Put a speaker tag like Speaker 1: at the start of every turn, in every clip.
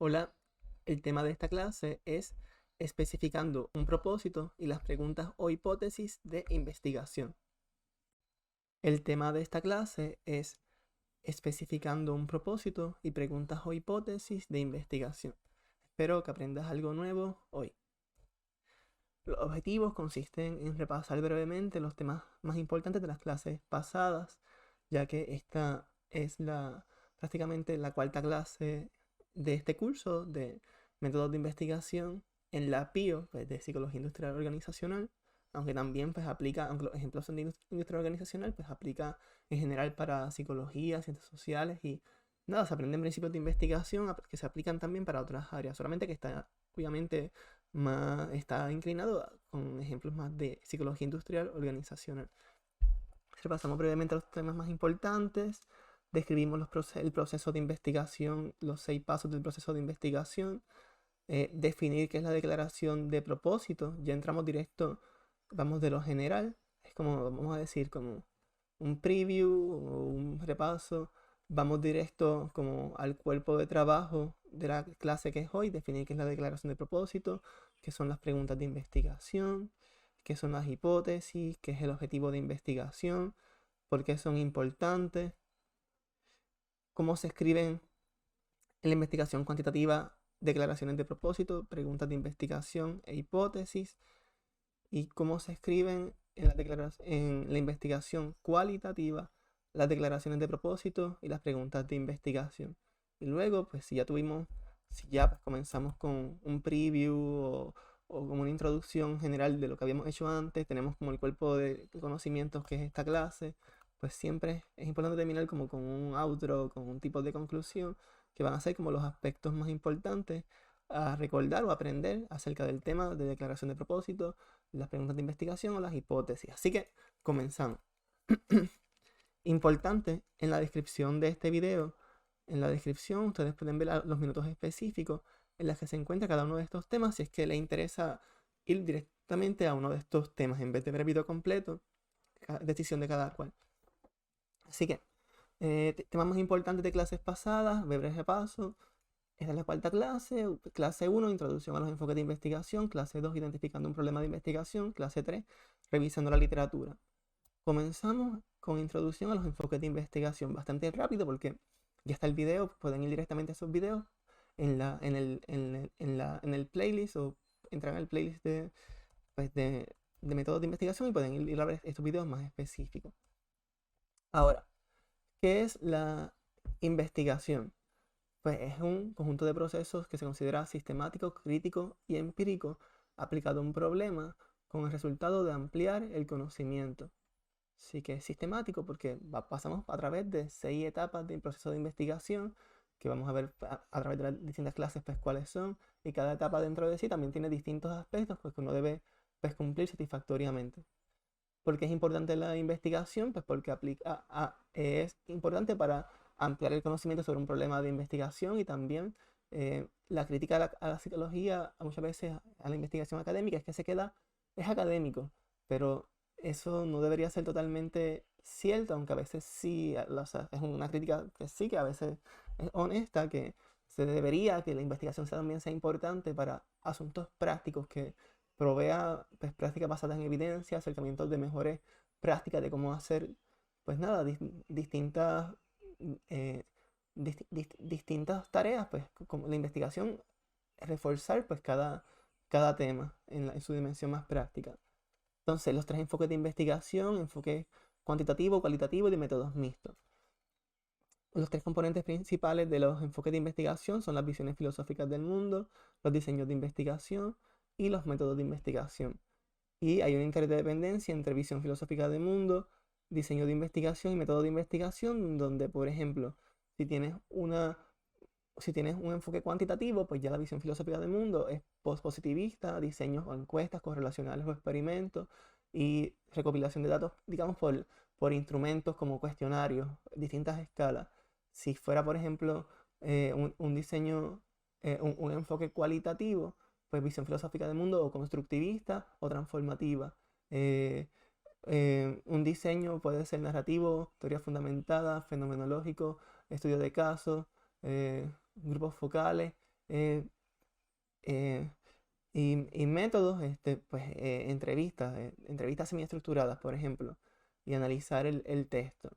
Speaker 1: Hola, el tema de esta clase es especificando un propósito y las preguntas o hipótesis de investigación. El tema de esta clase es especificando un propósito y preguntas o hipótesis de investigación. Espero que aprendas algo nuevo hoy. Los objetivos consisten en repasar brevemente los temas más importantes de las clases pasadas, ya que esta es prácticamente la cuarta clase de este curso de métodos de investigación en la PIO, pues, de Psicología Industrial Organizacional, aunque también pues aplica, aunque los ejemplos son de industria organizacional, pues aplica en general para psicología, ciencias sociales y nada, se aprenden principios de investigación que se aplican también para otras áreas, solamente que está obviamente está inclinado con ejemplos más de psicología industrial organizacional. Repasamos brevemente los temas más importantes, describimos el proceso de investigación, los 6 pasos del proceso de investigación, definir qué es la declaración de propósito, ya entramos directo, vamos de lo general, es como, vamos a decir, como un preview o un repaso, vamos directo como al cuerpo de trabajo de la clase que es hoy, definir qué es la declaración de propósito, qué son las preguntas de investigación, qué son las hipótesis, qué es el objetivo de investigación, por qué son importantes, cómo se escriben en la investigación cuantitativa declaraciones de propósito, preguntas de investigación e hipótesis, y cómo se escriben en la investigación cualitativa las declaraciones de propósito y las preguntas de investigación. Y luego, pues si ya pues, comenzamos con un preview o como una introducción general de lo que habíamos hecho antes, tenemos como el cuerpo de conocimientos que es esta clase, pues siempre es importante terminar como con un outro, con un tipo de conclusión, que van a ser como los aspectos más importantes a recordar o aprender acerca del tema de declaración de propósito, las preguntas de investigación o las hipótesis. Así que comenzamos. Importante en la descripción de este video, en la descripción ustedes pueden ver los minutos específicos en los que se encuentra cada uno de estos temas si es que les interesa ir directamente a uno de estos temas en vez de ver el video completo, decisión de cada cual. Así que, temas más importantes de clases pasadas, breve repaso. Esta es la cuarta clase, clase 1, introducción a los enfoques de investigación, clase 2, identificando un problema de investigación, clase 3, revisando la literatura. Comenzamos con introducción a los enfoques de investigación, bastante rápido porque ya está el video, pueden ir directamente a esos videos en el playlist o entrar al playlist pues de métodos de investigación y pueden ir a ver estos videos más específicos. Ahora, ¿qué es la investigación? Pues es un conjunto de procesos que se considera sistemático, crítico y empírico aplicado a un problema con el resultado de ampliar el conocimiento. Sí que es sistemático porque pasamos a través de 6 etapas del proceso de investigación que vamos a ver a través de las distintas clases pues cuáles son, y cada etapa dentro de sí también tiene distintos aspectos pues que uno debe pues cumplir satisfactoriamente. ¿Por qué es importante la investigación? Pues porque es importante para ampliar el conocimiento sobre un problema de investigación y también la crítica a la psicología, muchas veces a la investigación académica, es que es académico, pero eso no debería ser totalmente cierto, aunque a veces sí, o sea, es una crítica que sí, que a veces es honesta, que que la investigación también sea importante para asuntos prácticos que provea pues, prácticas basadas en evidencia, acercamientos de mejores prácticas de cómo hacer, pues nada, distintas, eh, distintas tareas, pues como la investigación, reforzar pues cada tema en su dimensión más práctica. Entonces, los 3 enfoques de investigación, enfoque cuantitativo, cualitativo y de métodos mixtos. Los 3 componentes principales de los enfoques de investigación son las visiones filosóficas del mundo, los diseños de investigación y los métodos de investigación. Y hay una interdependencia entre visión filosófica del mundo, diseño de investigación y método de investigación, donde, por ejemplo, si tienes si tienes un enfoque cuantitativo, pues ya la visión filosófica del mundo es postpositivista, diseños o encuestas correlacionales o experimentos y recopilación de datos, digamos, por instrumentos como cuestionarios, distintas escalas. Si fuera, por ejemplo, un diseño, un enfoque cualitativo, pues visión filosófica del mundo o constructivista o transformativa. Eh, un diseño puede ser narrativo, teoría fundamentada, fenomenológico, estudio de casos, grupos focales, eh, eh, y métodos, pues, entrevistas semiestructuradas, por ejemplo, y analizar el texto.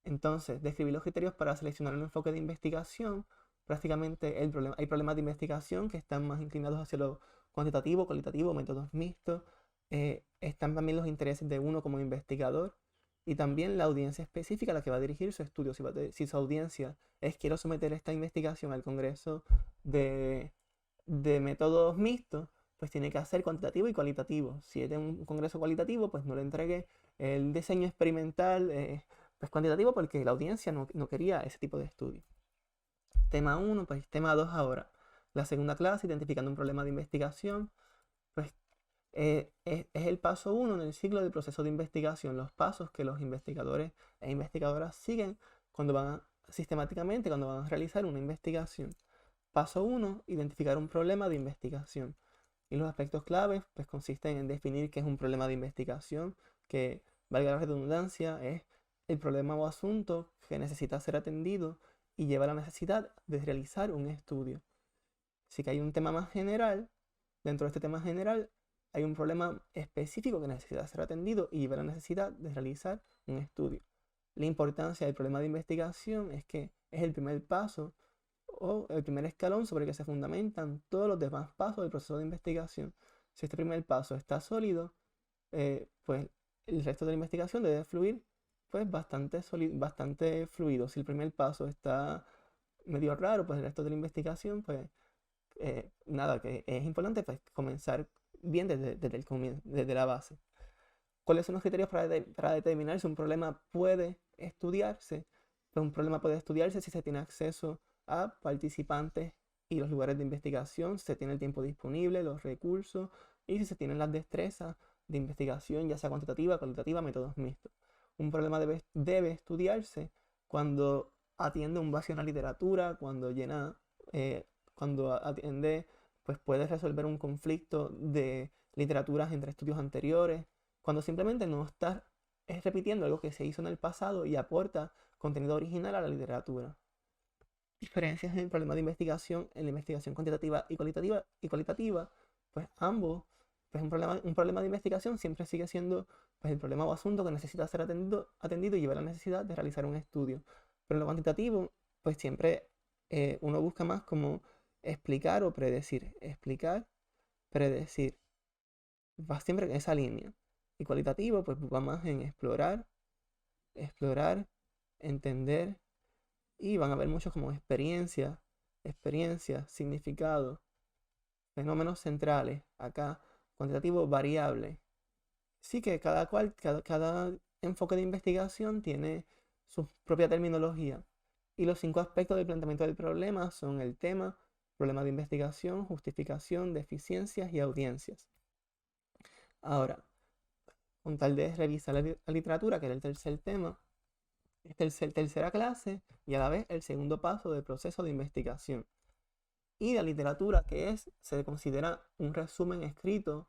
Speaker 1: Entonces, describir los criterios para seleccionar un enfoque de investigación. Prácticamente hay problemas de investigación que están más inclinados hacia lo cuantitativo, cualitativo, métodos mixtos. Están también los intereses de uno como investigador y también la audiencia específica a la que va a dirigir su estudio. Si su audiencia es quiero someter esta investigación al Congreso de métodos mixtos, pues tiene que hacer cuantitativo y cualitativo. Si es de un congreso cualitativo, pues no le entregue el diseño experimental pues cuantitativo porque la audiencia no quería ese tipo de estudio. Tema 1, pues tema 2 ahora. La segunda clase, identificando un problema de investigación, pues es el paso 1 en el ciclo del proceso de investigación, los pasos que los investigadores e investigadoras siguen sistemáticamente cuando van a realizar una investigación. Paso 1, identificar un problema de investigación. Y los aspectos claves pues consisten en definir qué es un problema de investigación, que, valga la redundancia, es el problema o asunto que necesita ser atendido y lleva a la necesidad de realizar un estudio. Así que hay un tema más general, dentro de este tema general hay un problema específico que necesita ser atendido y lleva a la necesidad de realizar un estudio. La importancia del problema de investigación es que es el primer paso o el primer escalón sobre el que se fundamentan todos los demás pasos del proceso de investigación. Si este primer paso está sólido, pues el resto de la investigación debe fluir pues bastante fluido. Si el primer paso está medio raro, pues el resto de la investigación, pues nada, que es importante pues comenzar bien desde el comienzo, desde la base. ¿Cuáles son los criterios para determinar si un problema puede estudiarse? Pues un problema puede estudiarse si se tiene acceso a participantes y los lugares de investigación, si se tiene el tiempo disponible, los recursos y si se tienen las destrezas de investigación, ya sea cuantitativa, cualitativa, métodos mixtos. Un problema debe estudiarse cuando atiende un vacío en la literatura, cuando atiende, pues puede resolver un conflicto de literaturas entre estudios anteriores, cuando simplemente no está repitiendo algo que se hizo en el pasado y aporta contenido original a la literatura. Diferencias en el problema de investigación, en la investigación cuantitativa y cualitativa, pues ambos, pues un problema de investigación siempre sigue siendo pues, el problema o asunto que necesita ser atendido y lleva a la necesidad de realizar un estudio. Pero en lo cuantitativo, pues siempre uno busca más como explicar o predecir. Explicar, predecir. Va siempre en esa línea. Y cualitativo, pues va más en explorar, entender, y van a haber muchos como experiencia, significado, fenómenos centrales. Acá, cuantitativo, variable. Sí que cada enfoque de investigación tiene su propia terminología. Y los 5 aspectos del planteamiento del problema son el tema, problema de investigación, justificación, deficiencias y audiencias. Ahora, con tal de revisar la literatura, que era el tercer tema, tercera clase y a la vez el segundo paso del proceso de investigación. Y la literatura, se considera un resumen escrito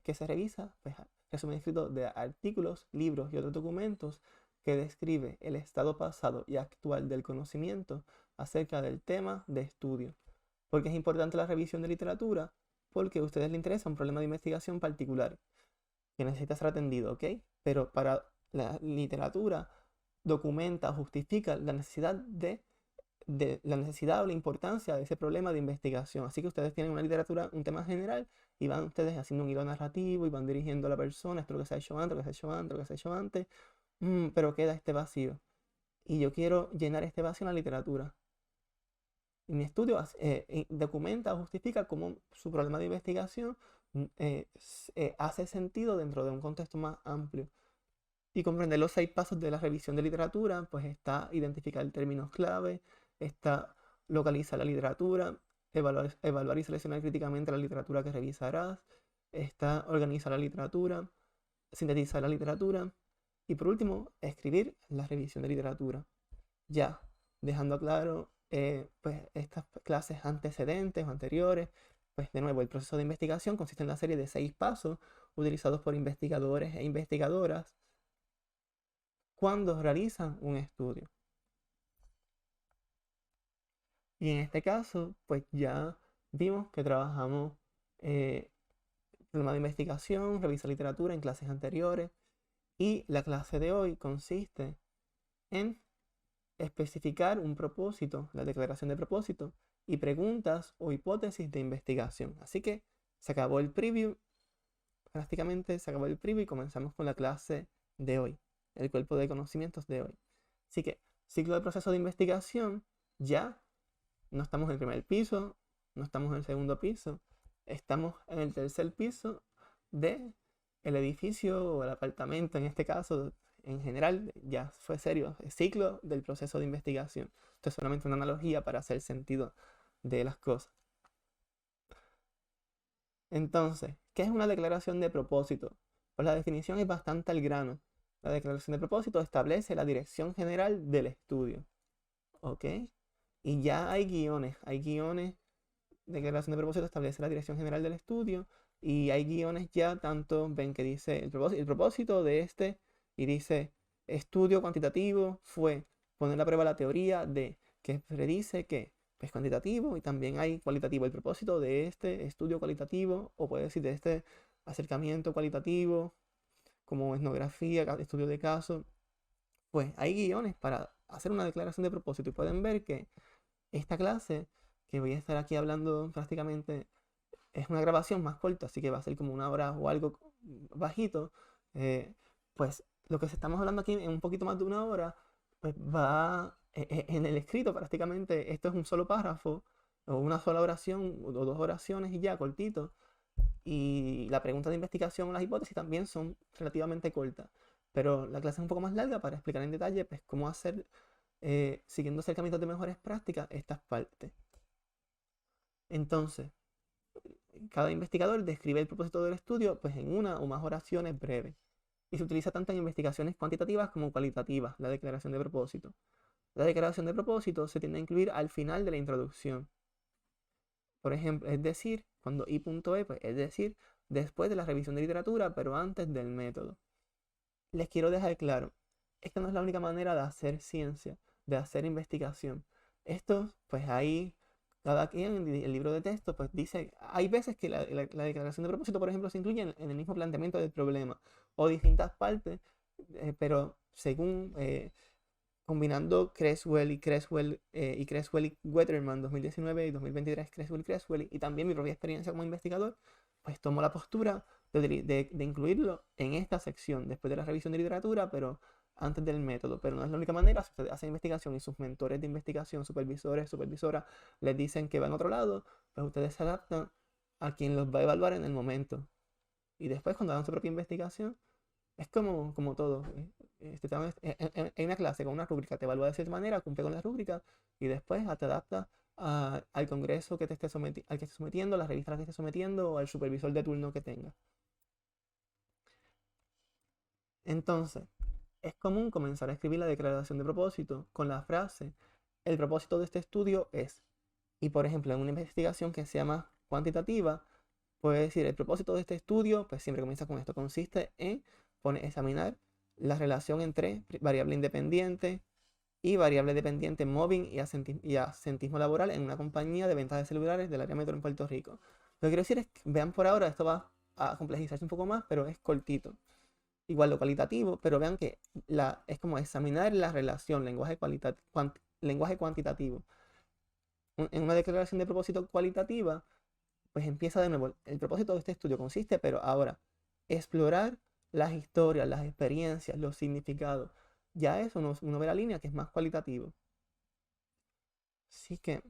Speaker 1: que se revisa, pues, resumen escrito de artículos, libros y otros documentos que describe el estado pasado y actual del conocimiento acerca del tema de estudio. ¿Por qué es importante la revisión de literatura? Porque a ustedes les interesa un problema de investigación particular que necesita ser atendido, ¿ok? Pero para la literatura documenta, justifica la necesidad la necesidad o la importancia de ese problema de investigación. Así que ustedes tienen una literatura, un tema general, y van ustedes haciendo un hilo narrativo y van dirigiendo a la persona, esto es lo que se ha hecho antes, lo que se ha hecho antes, lo que se ha hecho antes, pero queda este vacío. Y yo quiero llenar este vacío en la literatura. Y mi estudio documenta o justifica cómo su problema de investigación hace sentido dentro de un contexto más amplio. Y comprender los 6 pasos de la revisión de literatura, pues está identificar términos clave, está localizar la literatura, evaluar y seleccionar críticamente la literatura que revisarás, está organizar la literatura, sintetizar la literatura y por último, escribir la revisión de literatura. Ya, dejando claro pues estas clases antecedentes o anteriores, pues de nuevo, el proceso de investigación consiste en una serie de 6 pasos utilizados por investigadores e investigadoras cuando realizan un estudio. Y en este caso, pues ya vimos que trabajamos problema de investigación, revisar literatura en clases anteriores. Y la clase de hoy consiste en especificar un propósito, la declaración de propósito, y preguntas o hipótesis de investigación. Así que se acabó el preview, prácticamente se acabó el preview y comenzamos con la clase de hoy, el cuerpo de conocimientos de hoy. Así que, ciclo de proceso de investigación, ya no estamos en el primer piso, no estamos en el segundo piso, estamos en el tercer piso de el edificio o el apartamento, en este caso, en general, ya fue serio, el ciclo del proceso de investigación. Esto es solamente una analogía para hacer sentido de las cosas. Entonces, ¿qué es una declaración de propósito? Pues la definición es bastante al grano. La declaración de propósito establece la dirección general del estudio. ¿Ok? Y ya hay guiones, declaración de propósito establece la dirección general del estudio y hay guiones ya, tanto ven que dice el propósito de este y dice estudio cuantitativo fue poner a prueba la teoría de que predice que es cuantitativo, y también hay cualitativo, el propósito de este estudio cualitativo, o puede decir de este acercamiento cualitativo como etnografía, estudio de caso. Pues hay guiones para hacer una declaración de propósito y pueden ver que esta clase que voy a estar aquí hablando prácticamente es una grabación más corta, así que va a ser como 1 hora o algo bajito. Pues lo que estamos hablando aquí en un poquito más de 1 hora, pues va en el escrito prácticamente. Esto es un solo párrafo o una sola oración o 2 oraciones y ya, cortito. Y la pregunta de investigación o las hipótesis también son relativamente cortas. Pero la clase es un poco más larga para explicar en detalle pues, cómo hacer, siguiendo acercamientos de mejores prácticas, estas partes. Entonces, cada investigador describe el propósito del estudio pues, en una o más oraciones breves. Y se utiliza tanto en investigaciones cuantitativas como cualitativas, la declaración de propósito. La declaración de propósito se tiende a incluir al final de la introducción. Por ejemplo, es decir, cuando I.E, pues, es decir, después de la revisión de literatura, pero antes del método. Les quiero dejar claro, esta no es la única manera de hacer ciencia, de hacer investigación. Esto, pues ahí, cada quien en el libro de texto, pues dice, hay veces que la declaración de propósito, por ejemplo, se incluye en el mismo planteamiento del problema, o distintas partes, pero según combinando Creswell y Wetterman 2019 y 2023, Creswell y también mi propia experiencia como investigador, pues tomo la postura de incluirlo en esta sección, después de la revisión de literatura, pero antes del método. Pero no es la única manera. Si ustedes hacen investigación y sus mentores de investigación, supervisores, supervisoras, les dicen que van a otro lado, pues ustedes se adaptan a quien los va a evaluar en el momento. Y después, cuando hagan su propia investigación, es como todo. En una clase con una rúbrica te evalúa de cierta manera, cumple con la rúbrica y después te adapta al congreso que te esté al que esté sometiendo, a la revista a la que esté sometiendo o al supervisor de turno que tenga. Entonces, es común comenzar a escribir la declaración de propósito con la frase: el propósito de este estudio es. Y por ejemplo, en una investigación que sea más cuantitativa, puede decir: el propósito de este estudio, pues siempre comienza con esto, consiste en examinar la relación entre variable independiente y variable dependiente mobbing y asentismo laboral en una compañía de ventas de celulares del área metro en Puerto Rico. Lo que quiero decir es que, vean, por ahora, esto va a complejizarse un poco más, pero es cortito. Igual lo cualitativo, pero vean que es como examinar la relación, lenguaje cuantitativo. En una declaración de propósito cualitativa, pues empieza de nuevo. El propósito de este estudio consiste, pero ahora, explorar las historias, las experiencias, los significados. Ya eso uno ve la línea que es más cualitativo. Así que,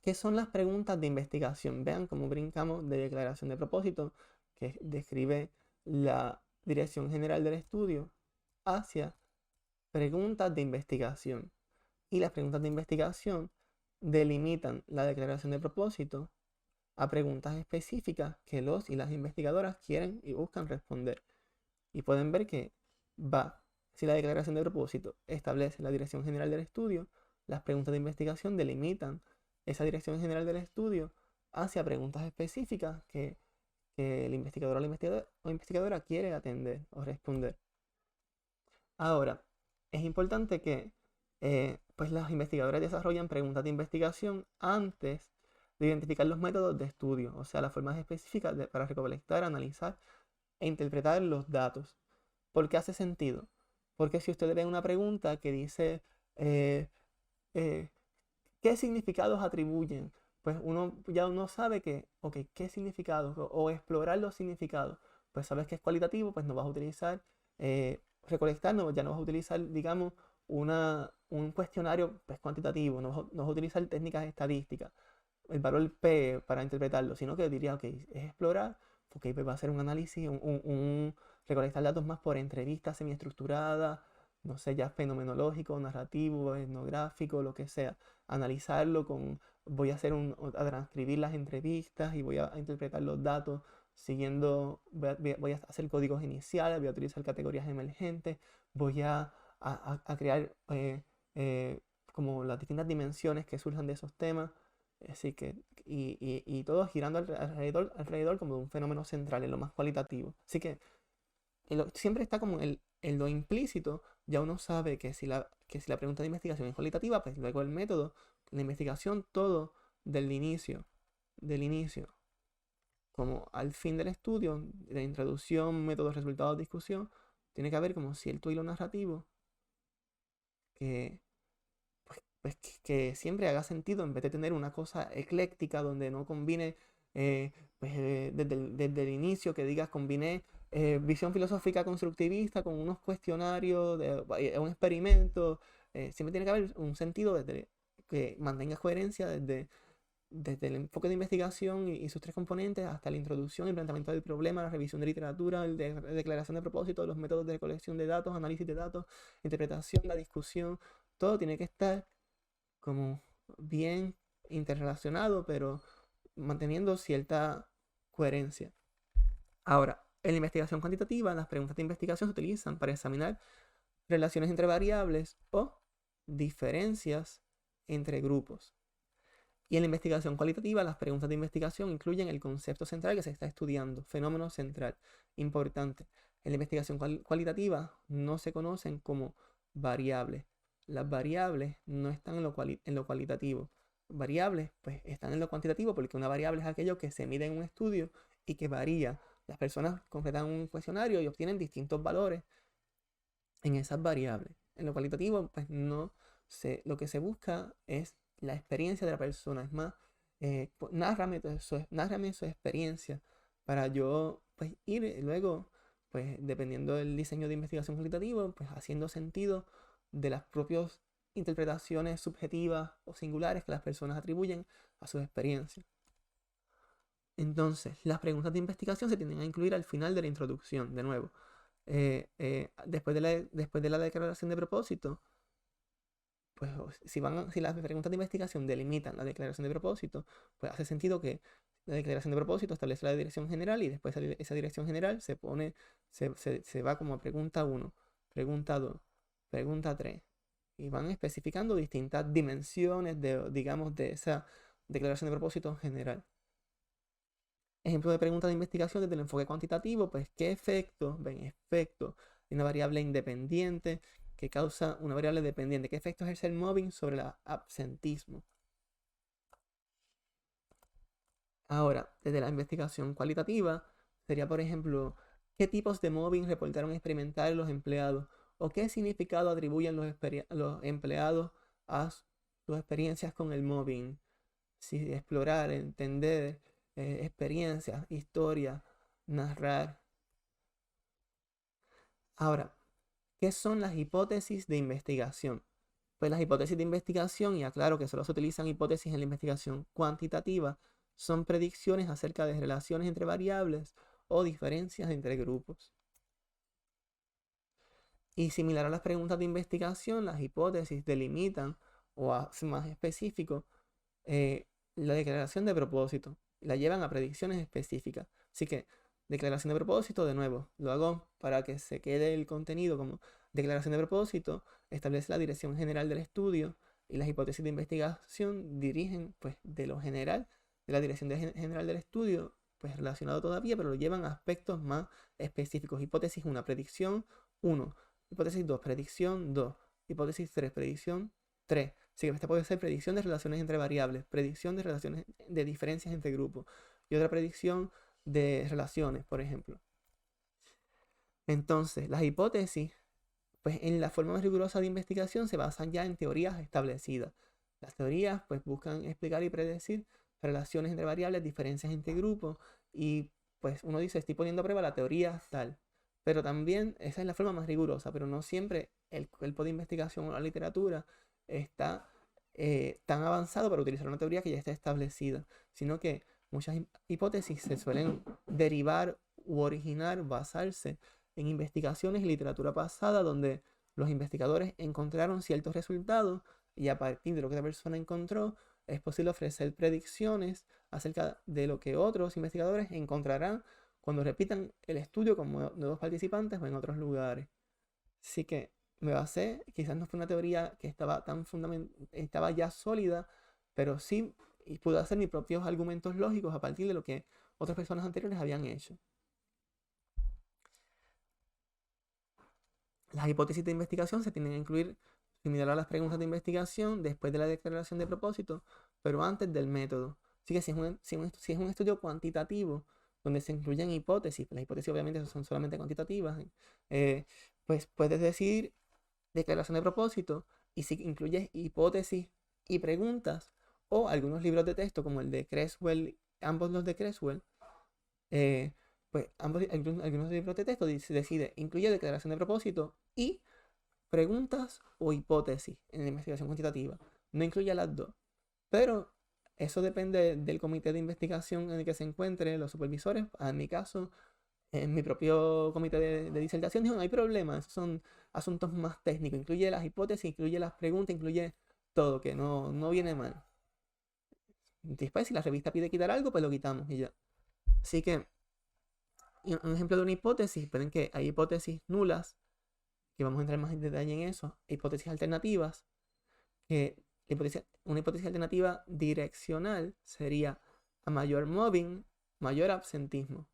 Speaker 1: ¿qué son las preguntas de investigación? Vean cómo brincamos de declaración de propósito, que describe la dirección general del estudio, hacia preguntas de investigación. Y las preguntas de investigación delimitan la declaración de propósito a preguntas específicas que los y las investigadoras quieren y buscan responder. Y pueden ver que si la declaración de propósito establece la dirección general del estudio, las preguntas de investigación delimitan esa dirección general del estudio hacia preguntas específicas que el investigador o investigadora quiere atender o responder. Ahora, es importante que pues los investigadores desarrollan preguntas de investigación antes de identificar los métodos de estudio, o sea, las formas específicas para recolectar, analizar e interpretar los datos. ¿Por qué hace sentido? Porque si ustedes ven una pregunta que dice, eh, eh, ¿qué significados atribuyen? Pues uno sabe que, ok, ¿qué significados? O explorar los significados. Pues sabes que es cualitativo, pues no vas a utilizar, recolectar, ya no vas a utilizar, digamos, un cuestionario pues, cuantitativo, no vas a utilizar técnicas estadísticas, el valor P para interpretarlo, sino que diría, ok, es explorar, ok, pues va a ser un análisis, recolectar datos más por entrevistas semiestructuradas, no sé, ya fenomenológico, narrativo, etnográfico, lo que sea. Analizarlo voy a a transcribir las entrevistas y voy a interpretar los datos siguiendo, voy a hacer códigos iniciales, voy a utilizar categorías emergentes, voy a crear como las distintas dimensiones que surjan de esos temas. Así que, y todo girando alrededor como de un fenómeno central, en lo más cualitativo. Así que siempre está como en lo implícito, ya uno sabe que si la pregunta de investigación es cualitativa, pues luego el método, la investigación, todo del inicio, como al fin del estudio, de introducción, método, resultados, discusión, tiene que haber como cierto hilo narrativo que que siempre haga sentido en vez de tener una cosa ecléctica donde no combine, desde el inicio que digas, combine visión filosófica constructivista con unos cuestionarios, un experimento. Siempre tiene que haber un sentido desde que mantenga coherencia desde el enfoque de investigación y sus tres componentes hasta la introducción, el planteamiento del problema, la revisión de literatura, la declaración de propósito, los métodos de colección de datos, análisis de datos, interpretación, la discusión. Todo tiene que estar como bien interrelacionado, pero manteniendo cierta coherencia. Ahora, en la investigación cuantitativa, las preguntas de investigación se utilizan para examinar relaciones entre variables o diferencias entre grupos. Y en la investigación cualitativa, las preguntas de investigación incluyen el concepto central que se está estudiando, fenómeno central, importante. En la investigación cualitativa no se conocen como variables. Las variables no están en lo cualitativo. Variables, pues, están en lo cuantitativo porque una variable es aquello que se mide en un estudio y que varía. Las personas completan un cuestionario y obtienen distintos valores en esas variables. En lo cualitativo, pues no lo que se busca es la experiencia de la persona. Es más, nárrame su experiencia para yo pues ir luego, pues dependiendo del diseño de investigación cualitativo, pues haciendo sentido de las propias interpretaciones subjetivas o singulares que las personas atribuyen a sus experiencias. Entonces, las preguntas de investigación se tienden a incluir al final de la introducción, de nuevo. Después de la declaración de propósito, pues si las preguntas de investigación delimitan la declaración de propósito, pues hace sentido que la declaración de propósito establece la dirección general y después esa dirección general se va como a pregunta 1, pregunta 2, pregunta 3 y van especificando distintas dimensiones digamos, de esa declaración de propósito general. Ejemplo de pregunta de investigación desde el enfoque cuantitativo, pues ¿qué efectos, efectos de una variable independiente que causa una variable dependiente? ¿Qué efectos ejerce el mobbing sobre el absentismo? Ahora, desde la investigación cualitativa, sería, por ejemplo, ¿qué tipos de mobbing reportaron experimentar los empleados? ¿O qué significado atribuyen los empleados a sus experiencias con el mobbing? Si explorar, entender experiencias, historias, narrar. Ahora, ¿qué son las hipótesis de investigación? Pues las hipótesis de investigación, y aclaro que solo se utilizan hipótesis en la investigación cuantitativa, son predicciones acerca de relaciones entre variables o diferencias entre grupos. Y similar a las preguntas de investigación, las hipótesis delimitan, o más específico, la declaración de propósito. La llevan a predicciones específicas. Así que, declaración de propósito, de nuevo, lo hago para que se quede el contenido como declaración de propósito, establece la dirección general del estudio y las hipótesis de investigación dirigen, pues, de lo general, de la dirección general del estudio, pues, relacionado todavía, pero lo llevan a aspectos más específicos. Hipótesis 1, predicción 1. Hipótesis 2, predicción 2. hipótesis 3, predicción 3. Así que esta puede ser predicción de relaciones entre variables, predicción de relaciones de diferencias entre grupos y otra predicción de relaciones, por ejemplo. Entonces, las hipótesis, pues en la forma más rigurosa de investigación se basan ya en teorías establecidas. Las teorías pues buscan explicar y predecir relaciones entre variables, diferencias entre grupos y pues uno dice, estoy poniendo a prueba la teoría tal. Pero también esa es la forma más rigurosa, pero no siempre el cuerpo de investigación o la literatura está tan avanzado para utilizar una teoría que ya está establecida, sino que muchas hipótesis se suelen derivar u originar, basarse en investigaciones y literatura pasada donde los investigadores encontraron ciertos resultados y a partir de lo que la persona encontró es posible ofrecer predicciones acerca de lo que otros investigadores encontrarán cuando repitan el estudio con nuevos participantes o en otros lugares. Así que me basé, quizás no fue una teoría que estaba estaba ya sólida, pero sí y pude hacer mis propios argumentos lógicos a partir de lo que otras personas anteriores habían hecho. Las hipótesis de investigación se tienen que incluir similar a las preguntas de investigación después de la declaración de propósito, pero antes del método. Así que si es un estudio cuantitativo, donde se incluyen hipótesis, las hipótesis obviamente son solamente cuantitativas, pues puedes decir declaración de propósito, y si incluyes hipótesis y preguntas, o algunos libros de texto como el de Creswell, ambos los de Creswell, pues algunos libros de texto decide incluye declaración de propósito y preguntas o hipótesis en la investigación cuantitativa. No incluye las dos. Pero eso depende del comité de investigación en el que se encuentren los supervisores. En mi caso, en mi propio comité de disertación, dijo, no hay problema, esos son asuntos más técnicos. Incluye las hipótesis, incluye las preguntas, incluye todo, que no viene mal. Después, si la revista pide quitar algo, pues lo quitamos y ya. Así que, un ejemplo de una hipótesis, pueden que hay hipótesis nulas, que vamos a entrar más en detalle en eso, hipótesis alternativas, que una hipótesis alternativa direccional sería a mayor mobbing, mayor absentismo.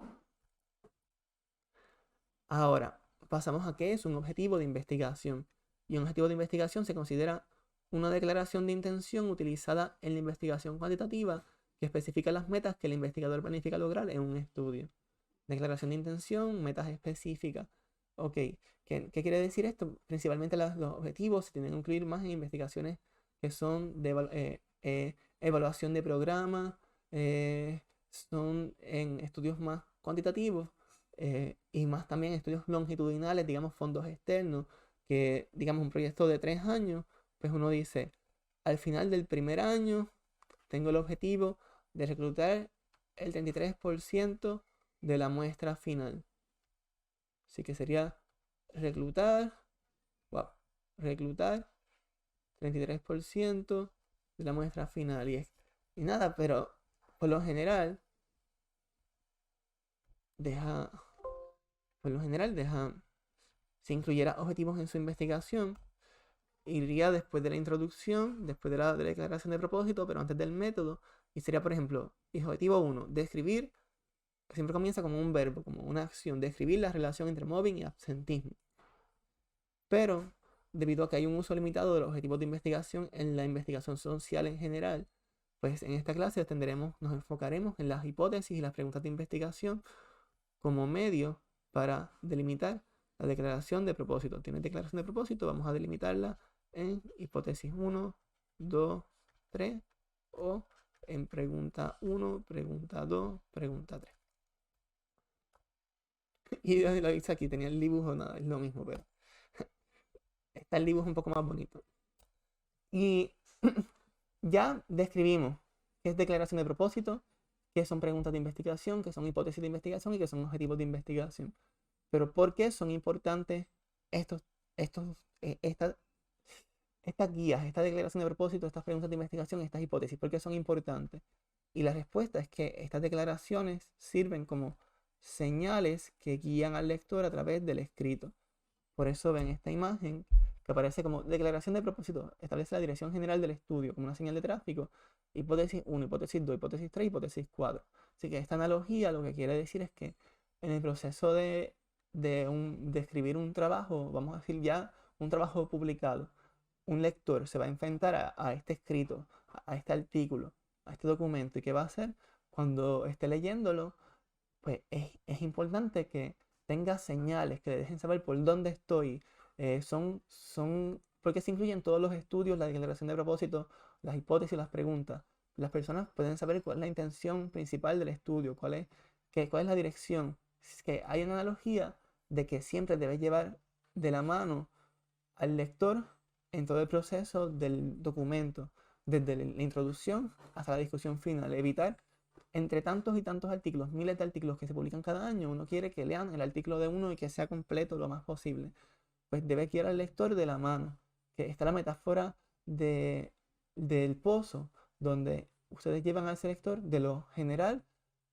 Speaker 1: Ahora, pasamos a qué es un objetivo de investigación. Y un objetivo de investigación se considera una declaración de intención utilizada en la investigación cuantitativa que especifica las metas que el investigador planifica lograr en un estudio. Declaración de intención, metas específicas. Ok, ¿qué quiere decir esto? Principalmente los objetivos se tienen que incluir más en investigaciones que son de evaluación de programas, son en estudios más cuantitativos y más también estudios longitudinales, digamos fondos externos, que digamos un proyecto de 3 años, pues uno dice, al final del primer año tengo el objetivo de reclutar el 33% de la muestra final. Así que sería reclutar 33% de la muestra final. Y nada, pero por lo general si incluyera objetivos en su investigación, iría después de la introducción, después de la declaración de propósito, pero antes del método, y sería, por ejemplo, objetivo 1, describir, siempre comienza como un verbo, como una acción, describir la relación entre mobbing y absentismo. Pero, debido a que hay un uso limitado de los objetivos de investigación en la investigación social en general, pues en esta clase nos enfocaremos en las hipótesis y las preguntas de investigación como medio para delimitar la declaración de propósito. ¿Tienes declaración de propósito? Vamos a delimitarla en hipótesis 1, 2, 3 o en pregunta 1, pregunta 2, pregunta 3. Y lo hice aquí, tenía el dibujo, nada, es lo mismo, pero está el dibujo un poco más bonito. Y ya describimos qué es declaración de propósito, qué son preguntas de investigación, qué son hipótesis de investigación y qué son objetivos de investigación. Pero ¿por qué son importantes estas guías, esta declaración de propósito, estas preguntas de investigación, estas hipótesis? ¿Por qué son importantes? Y la respuesta es que estas declaraciones sirven como señales que guían al lector a través del escrito. Por eso ven esta imagen que aparece como declaración de propósito. Establece la dirección general del estudio como una señal de tráfico. Hipótesis 1, hipótesis 2, hipótesis 3, hipótesis 4. Así que esta analogía lo que quiere decir es que en el proceso de escribir un trabajo, vamos a decir ya un trabajo publicado, un lector se va a enfrentar a este escrito, a este artículo, a este documento, y qué va a hacer cuando esté leyéndolo, pues es importante que tenga señales que le dejen saber por dónde estoy. Porque se incluyen todos los estudios, la declaración de propósito, las hipótesis, las preguntas. Las personas pueden saber cuál es la intención principal del estudio, cuál es la dirección. Es que hay una analogía de que siempre debes llevar de la mano al lector en todo el proceso del documento, desde la introducción hasta la discusión final. Evitar entre tantos y tantos artículos, miles de artículos que se publican cada año, uno quiere que lean el artículo de uno y que sea completo lo más posible. Pues debe guiar al lector de la mano. Que está la metáfora del pozo, donde ustedes llevan al lector de lo general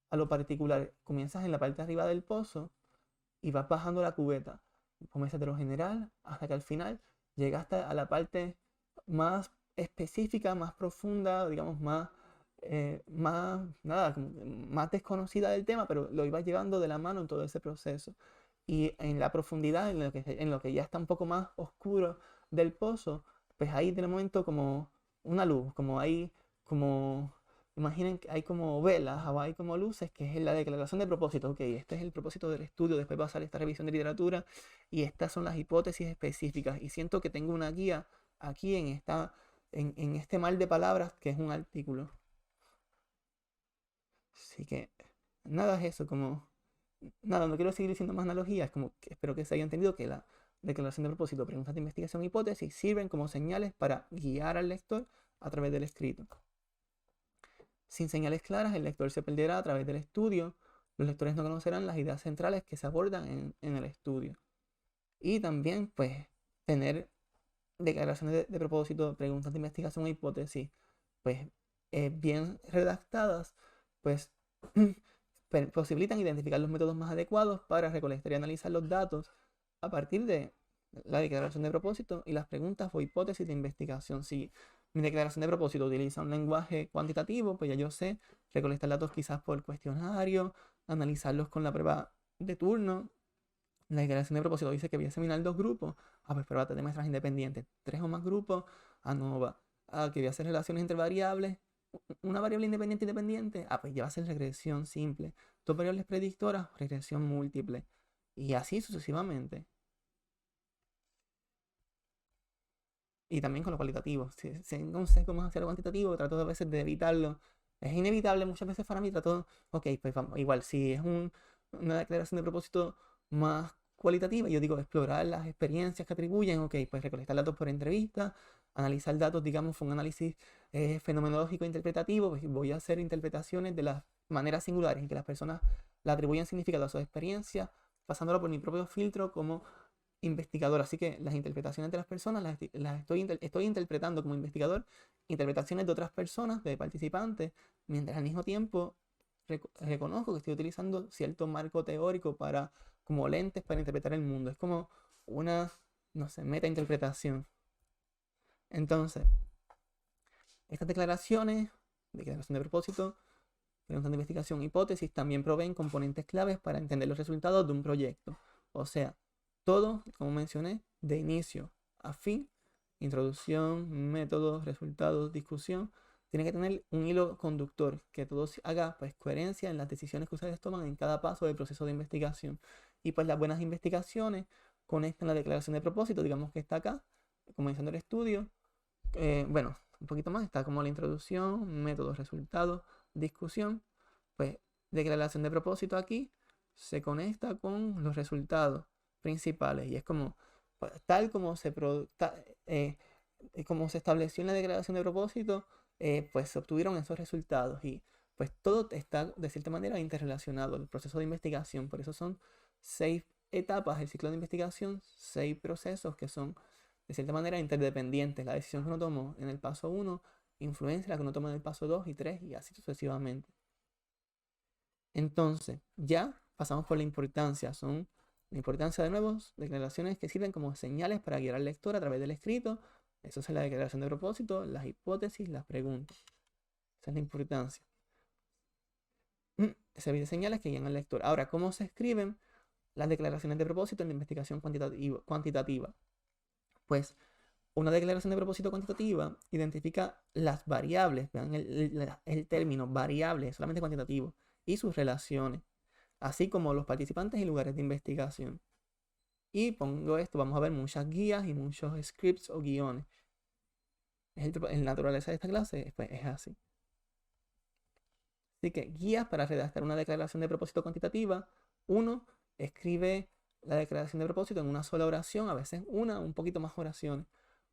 Speaker 1: a lo particular. Comienzas en la parte de arriba del pozo y vas bajando la cubeta. Comienzas de lo general hasta que al final llegaste a la parte más específica, más profunda, digamos, más desconocida del tema, pero lo ibas llevando de la mano en todo ese proceso. Y en la profundidad, en lo que ya está un poco más oscuro del pozo, pues ahí de momento como una luz, imaginen que hay como velas o hay como luces, que es la declaración de propósito. Ok, este es el propósito del estudio, después va a salir esta revisión de literatura y estas son las hipótesis específicas. Y siento que tengo una guía aquí en este mar de palabras que es un artículo. Así que nada es eso, nada, no quiero seguir diciendo más analogías, como que espero que se haya entendido que la declaración de propósito, preguntas de investigación, hipótesis sirven como señales para guiar al lector a través del escrito. Sin señales claras, el lector se perderá a través del estudio. Los lectores no conocerán las ideas centrales que se abordan en el estudio. Y también, pues, tener declaraciones de propósito, preguntas de investigación e hipótesis, pues, bien redactadas, pues, posibilitan identificar los métodos más adecuados para recolectar y analizar los datos a partir de la declaración de propósito y las preguntas o hipótesis de investigación. Si mi declaración de propósito utiliza un lenguaje cuantitativo, pues ya yo sé recolectar datos quizás por cuestionario, analizarlos con la prueba de turno. La declaración de propósito dice que voy a examinar 2 grupos. Pues pruébate de muestras independientes. 3 o más grupos. No va. Que voy a hacer relaciones entre variables. Una variable independiente. Pues ya va a ser regresión simple. 2 variables predictoras, regresión múltiple. Y así sucesivamente. Y también con lo cualitativo. Si no sé cómo hacer lo cuantitativo, trato a veces de evitarlo. Es inevitable muchas veces para mí. Ok, pues vamos, igual, si es una declaración de propósito más cualitativa, yo digo explorar las experiencias que atribuyen, ok, pues recolectar datos por entrevista, analizar datos, digamos, fue un análisis fenomenológico interpretativo, pues voy a hacer interpretaciones de las maneras singulares en que las personas le atribuyen significado a sus experiencias, pasándolo por mi propio filtro como investigador. Así que las interpretaciones de las personas las estoy interpretando como investigador, interpretaciones de otras personas, de participantes, mientras al mismo tiempo reconozco que estoy utilizando cierto marco teórico como lentes para interpretar el mundo. Es como una, no sé, metainterpretación. Entonces, estas declaraciones, declaración de propósito, preguntas de investigación, hipótesis, también proveen componentes claves para entender los resultados de un proyecto. O sea, todo, como mencioné, de inicio a fin, introducción, métodos, resultados, discusión, tiene que tener un hilo conductor, que todo haga pues coherencia en las decisiones que ustedes toman en cada paso del proceso de investigación. Y pues las buenas investigaciones conectan la declaración de propósito, digamos que está acá, comenzando el estudio. Bueno, un poquito más, está como la introducción, métodos, resultados, discusión. Pues declaración de propósito aquí se conecta con los resultados principales y es como pues, tal como se estableció en la declaración de propósito, pues se obtuvieron esos resultados y pues todo está de cierta manera interrelacionado el proceso de investigación. Por eso son 6 etapas, el ciclo de investigación, 6 procesos que son de cierta manera interdependientes. La decisión que uno tomó en el paso 1 influencia la que uno toma en el paso 2 y 3 y así sucesivamente. Entonces, ya pasamos por la importancia. Son la importancia de nuevo, declaraciones que sirven como señales para guiar al lector a través del escrito. Eso es la declaración de propósito, las hipótesis, las preguntas. Esa es la importancia. Servir de señales que guían al lector. Ahora, ¿cómo se escriben las declaraciones de propósito en la investigación cuantitativa? Pues Una declaración de propósito cuantitativa identifica las variables, vean el término variables, solamente cuantitativo, y sus relaciones, así como los participantes y lugares de investigación. Y pongo esto, vamos a ver muchas guías y muchos scripts o guiones. En la naturaleza de esta clase pues, es así. Así que guías para redactar una declaración de propósito cuantitativa. Uno, escribe la declaración de propósito en una sola oración, a veces un poquito más oraciones.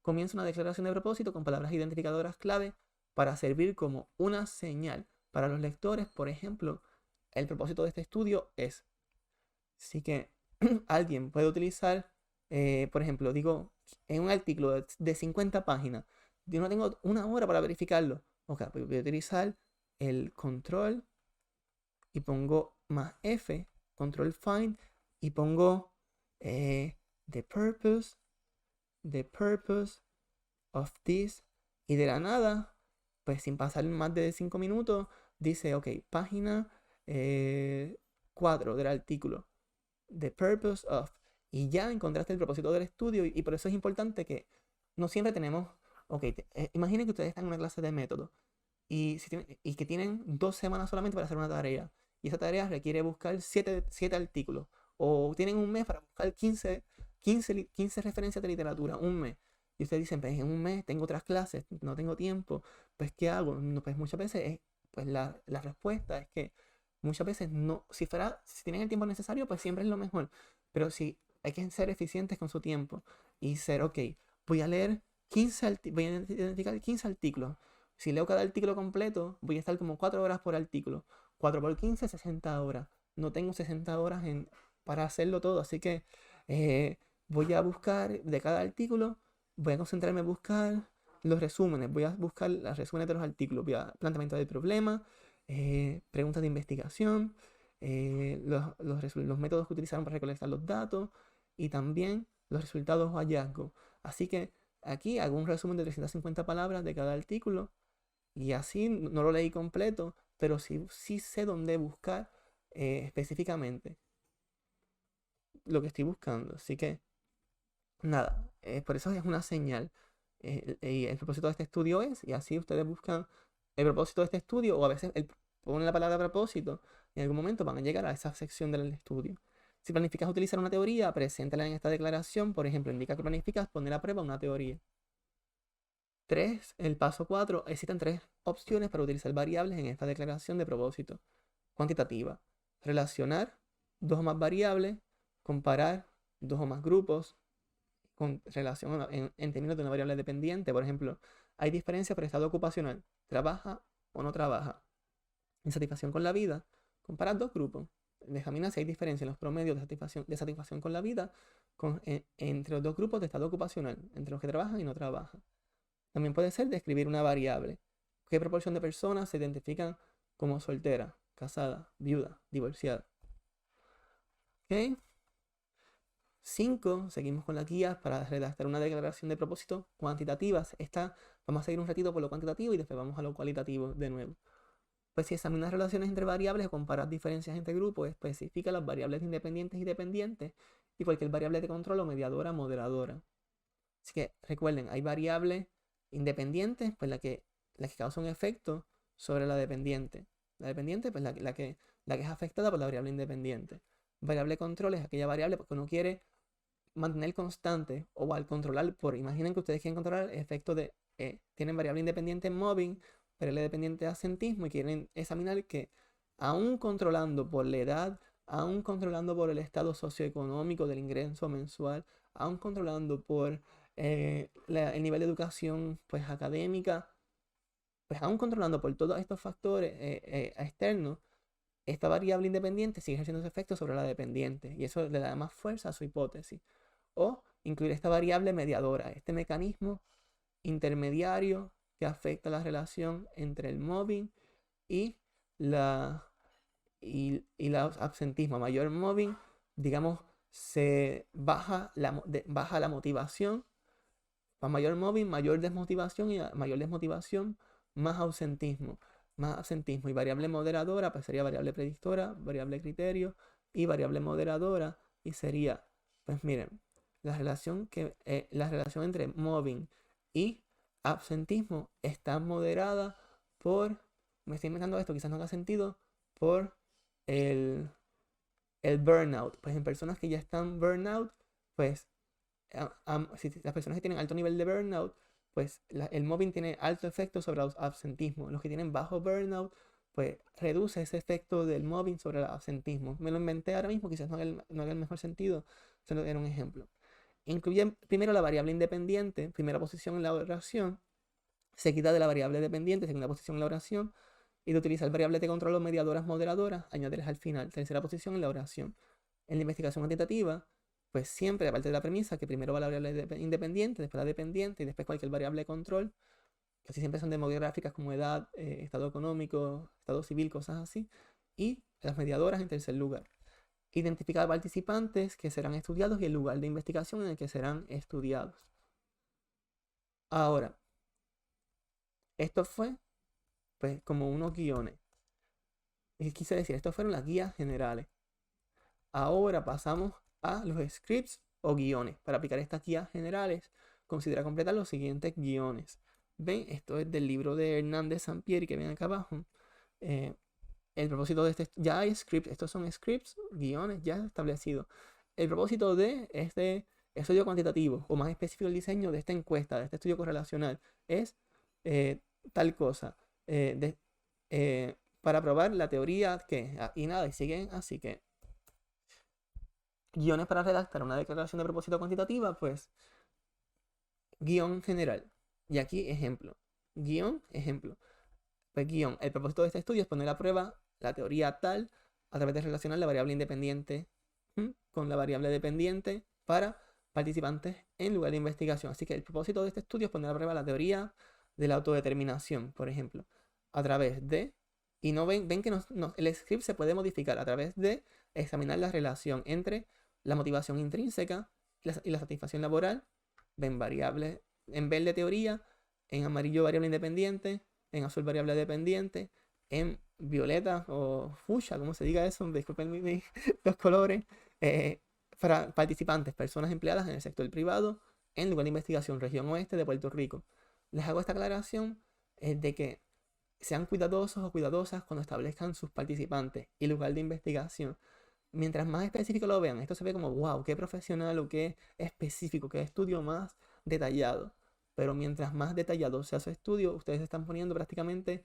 Speaker 1: Comienza una declaración de propósito con palabras identificadoras clave para servir como una señal para los lectores. Por ejemplo, el propósito de este estudio es. Así que alguien puede utilizar, por ejemplo, digo, en un artículo de 50 páginas, yo no tengo una hora para verificarlo. Ok, pues voy a utilizar el control y pongo más F, control find, y pongo the purpose of this, y de la nada, pues sin pasar más de 5 minutos, dice, ok, página 4 del artículo, the purpose of, y ya encontraste el propósito del estudio, y por eso es importante que no siempre tenemos, ok, imaginen que ustedes están en una clase de método, y que tienen 2 semanas solamente para hacer una tarea, y esa tarea requiere buscar 7 artículos, o tienen un mes para buscar 15 referencias de literatura, un mes. Y ustedes dicen, pues en un mes tengo otras clases, no tengo tiempo, pues ¿qué hago? No, pues muchas veces pues la respuesta es que muchas veces no, si tienen el tiempo necesario, pues siempre es lo mejor. Pero sí, hay que ser eficientes con su tiempo y ser, ok, voy a leer voy a identificar 15 artículos. Si leo cada artículo completo, voy a estar como 4 horas por artículo. 4 por 15, 60 horas. No tengo 60 horas para hacerlo todo, así que voy a buscar de cada artículo, voy a concentrarme en buscar los resúmenes, voy a buscar los resúmenes de los artículos, voy a planteamiento del problema, preguntas de investigación, los métodos que utilizaron para recolectar los datos y también los resultados o hallazgos. Así que aquí hago un resumen de 350 palabras de cada artículo y así no lo leí completo, pero sí sé dónde buscar específicamente lo que estoy buscando. Así que, nada, por eso es una señal. Y el propósito de este estudio es, y así ustedes buscan el propósito de este estudio, o a veces ponen la palabra propósito, y en algún momento van a llegar a esa sección del estudio. Si planificas utilizar una teoría, preséntala en esta declaración. Por ejemplo, indica que planificas poner a prueba una teoría. 3, el paso 4, existen 3 opciones para utilizar variables en esta declaración de propósito cuantitativa. Relacionar 2 o más variables, comparar 2 o más grupos, con relación en términos de una variable dependiente. Por ejemplo, hay diferencias por estado ocupacional, trabaja o no trabaja. Insatisfacción con la vida, comparar 2 grupos. Examina si hay diferencia en los promedios de satisfacción con la vida entre los 2 grupos de estado ocupacional, entre los que trabajan y no trabajan. También puede ser describir una variable. ¿Qué proporción de personas se identifican como soltera, casada, viuda, divorciada? ¿Ok? 5, seguimos con las guías para redactar una declaración de propósitos cuantitativas. Vamos a seguir un ratito por lo cuantitativo y después vamos a lo cualitativo de nuevo. Pues si examinas relaciones entre variables o comparas diferencias entre grupos, especifica las variables independientes y dependientes y cualquier variable de control o mediadora moderadora. Así que recuerden, hay variables independientes, pues la que causa un efecto sobre la dependiente. La dependiente, pues la que es afectada por la variable independiente. Variable control es aquella variable que uno quiere mantener constante o al controlar imaginen que ustedes quieren controlar el efecto de, tienen variable independiente en mobbing, variable dependiente de asentismo y quieren examinar que aún controlando por la edad, aún controlando por el estado socioeconómico del ingreso mensual, aún controlando por el nivel de educación pues académica, pues aún controlando por todos estos factores externos, esta variable independiente sigue ejerciendo su efecto sobre la dependiente y eso le da más fuerza a su hipótesis. O incluir esta variable mediadora, este mecanismo intermediario que afecta la relación entre el mobbing y la absentismo. A mayor mobbing, digamos, se baja la motivación. A mayor mobbing, mayor desmotivación y a mayor desmotivación, más absentismo. Más absentismo y variable moderadora, pues sería variable predictora, variable criterio y variable moderadora y sería, pues miren, la relación entre mobbing y absentismo está moderada por, me estoy inventando esto, quizás no haga sentido, por el, el burnout. Pues en personas que ya están burnout, pues si las personas que tienen alto nivel de burnout, pues el mobbing tiene alto efecto sobre el absentismo. Los que tienen bajo burnout, pues reduce ese efecto del mobbing sobre el absentismo. Me lo inventé ahora mismo, quizás no haga el mejor sentido, solo era un ejemplo. Incluye primero la variable independiente, primera posición en la oración, seguida de la variable dependiente, segunda posición en la oración, y de utilizar variables de control o mediadoras moderadoras, añadirlas al final, tercera posición en la oración. En la investigación cuantitativa, pues siempre, aparte de la premisa, que primero va la variable independiente, después la dependiente y después cualquier variable de control, casi siempre son demográficas como edad, estado económico, estado civil, cosas así, y las mediadoras en tercer lugar. Identificar participantes que serán estudiados y el lugar de investigación en el que serán estudiados. Ahora, esto fue pues como unos guiones. Y quise decir, estas fueron las guías generales. Ahora pasamos a los scripts o guiones. Para aplicar estas guías generales, considera completar los siguientes guiones. ¿Ven? Esto es del libro de Hernández Sampieri que ven acá abajo. El propósito de este, ya hay scripts, estos son scripts, guiones ya establecidos. El propósito de este estudio cuantitativo, o más específico el diseño de esta encuesta, de este estudio correlacional, es tal cosa. Para probar la teoría que, y nada, y siguen así que guiones para redactar una declaración de propósito cuantitativa, pues guión general. Y aquí ejemplo. Guión, ejemplo. Pues guión, el propósito de este estudio es poner a prueba la teoría tal a través de relacionar la variable independiente con la variable dependiente para participantes en lugar de investigación. Así que el propósito de este estudio es poner a prueba la teoría de la autodeterminación, por ejemplo, a través de, y no ven que el script se puede modificar a través de examinar la relación entre la motivación intrínseca y la satisfacción laboral. Ven variables en verde teoría, en amarillo variable independiente, en azul variable dependiente, en violeta o fucsia, como se diga eso, disculpen los colores, para participantes, personas empleadas en el sector privado, en lugar de investigación, región oeste de Puerto Rico. Les hago esta aclaración de que sean cuidadosos o cuidadosas cuando establezcan sus participantes y lugar de investigación. Mientras más específico lo vean, esto se ve como, wow, qué profesional o qué específico, qué estudio más detallado. Pero mientras más detallado sea su estudio, ustedes están poniendo prácticamente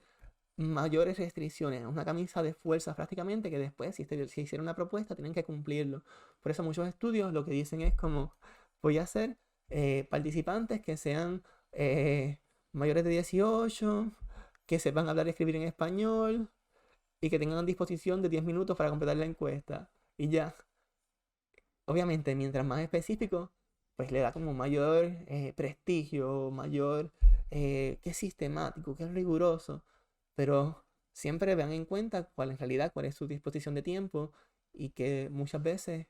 Speaker 1: mayores restricciones, una camisa de fuerza prácticamente que después, si hicieron una propuesta, tienen que cumplirlo. Por eso muchos estudios lo que dicen es como, voy a hacer participantes que sean mayores de 18, que sepan hablar y escribir en español y que tengan a disposición de 10 minutos para completar la encuesta. Y ya, obviamente, mientras más específico, pues le da como mayor prestigio, mayor, que sistemático, que riguroso, pero siempre vean en cuenta cuál en realidad, cuál es su disposición de tiempo y que muchas veces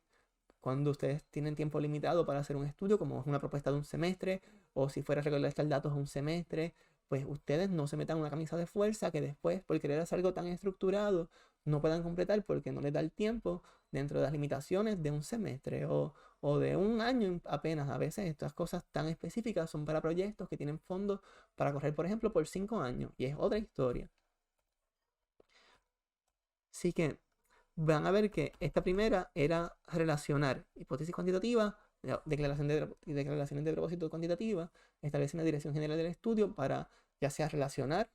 Speaker 1: cuando ustedes tienen tiempo limitado para hacer un estudio, como es una propuesta de un semestre, o si fuera a recolectar datos de un semestre, pues ustedes no se metan una camisa de fuerza que después, por querer hacer algo tan estructurado, no puedan completar porque no les da el tiempo dentro de las limitaciones de un semestre o de un año apenas. A veces estas cosas tan específicas son para proyectos que tienen fondos para correr, por ejemplo, por 5 años, y es otra historia. Así que van a ver que esta primera era relacionar hipótesis cuantitativa, declaraciones de propósito cuantitativa, establecer una dirección general del estudio para ya sea relacionar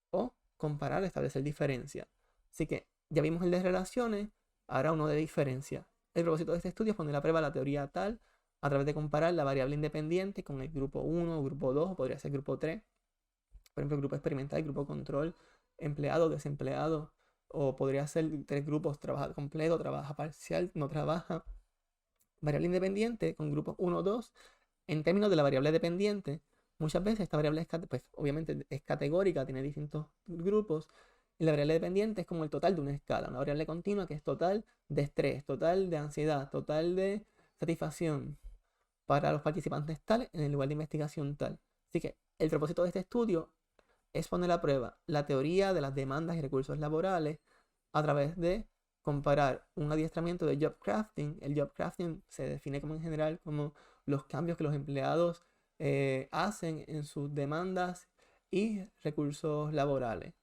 Speaker 1: o comparar, establecer diferencia. Así que ya vimos el de relaciones, ahora uno de diferencia. El propósito de este estudio es poner a prueba la teoría tal a través de comparar la variable independiente con el grupo 1, grupo 2, o podría ser grupo 3. Por ejemplo, el grupo experimental, el grupo control, empleado, desempleado, o podría ser 3 grupos, trabaja completo, trabaja parcial, no trabaja. Variable independiente con grupos 1, 2. En términos de la variable dependiente, muchas veces esta variable pues, obviamente es categórica, tiene distintos grupos. Y la variable dependiente es como el total de una escala, una variable continua que es total de estrés, total de ansiedad, total de satisfacción para los participantes tal en el lugar de investigación tal. Así que el propósito de este estudio es poner a prueba la teoría de las demandas y recursos laborales a través de comparar un adiestramiento de job crafting. El job crafting se define como en general como los cambios que los empleados hacen en sus demandas y recursos laborales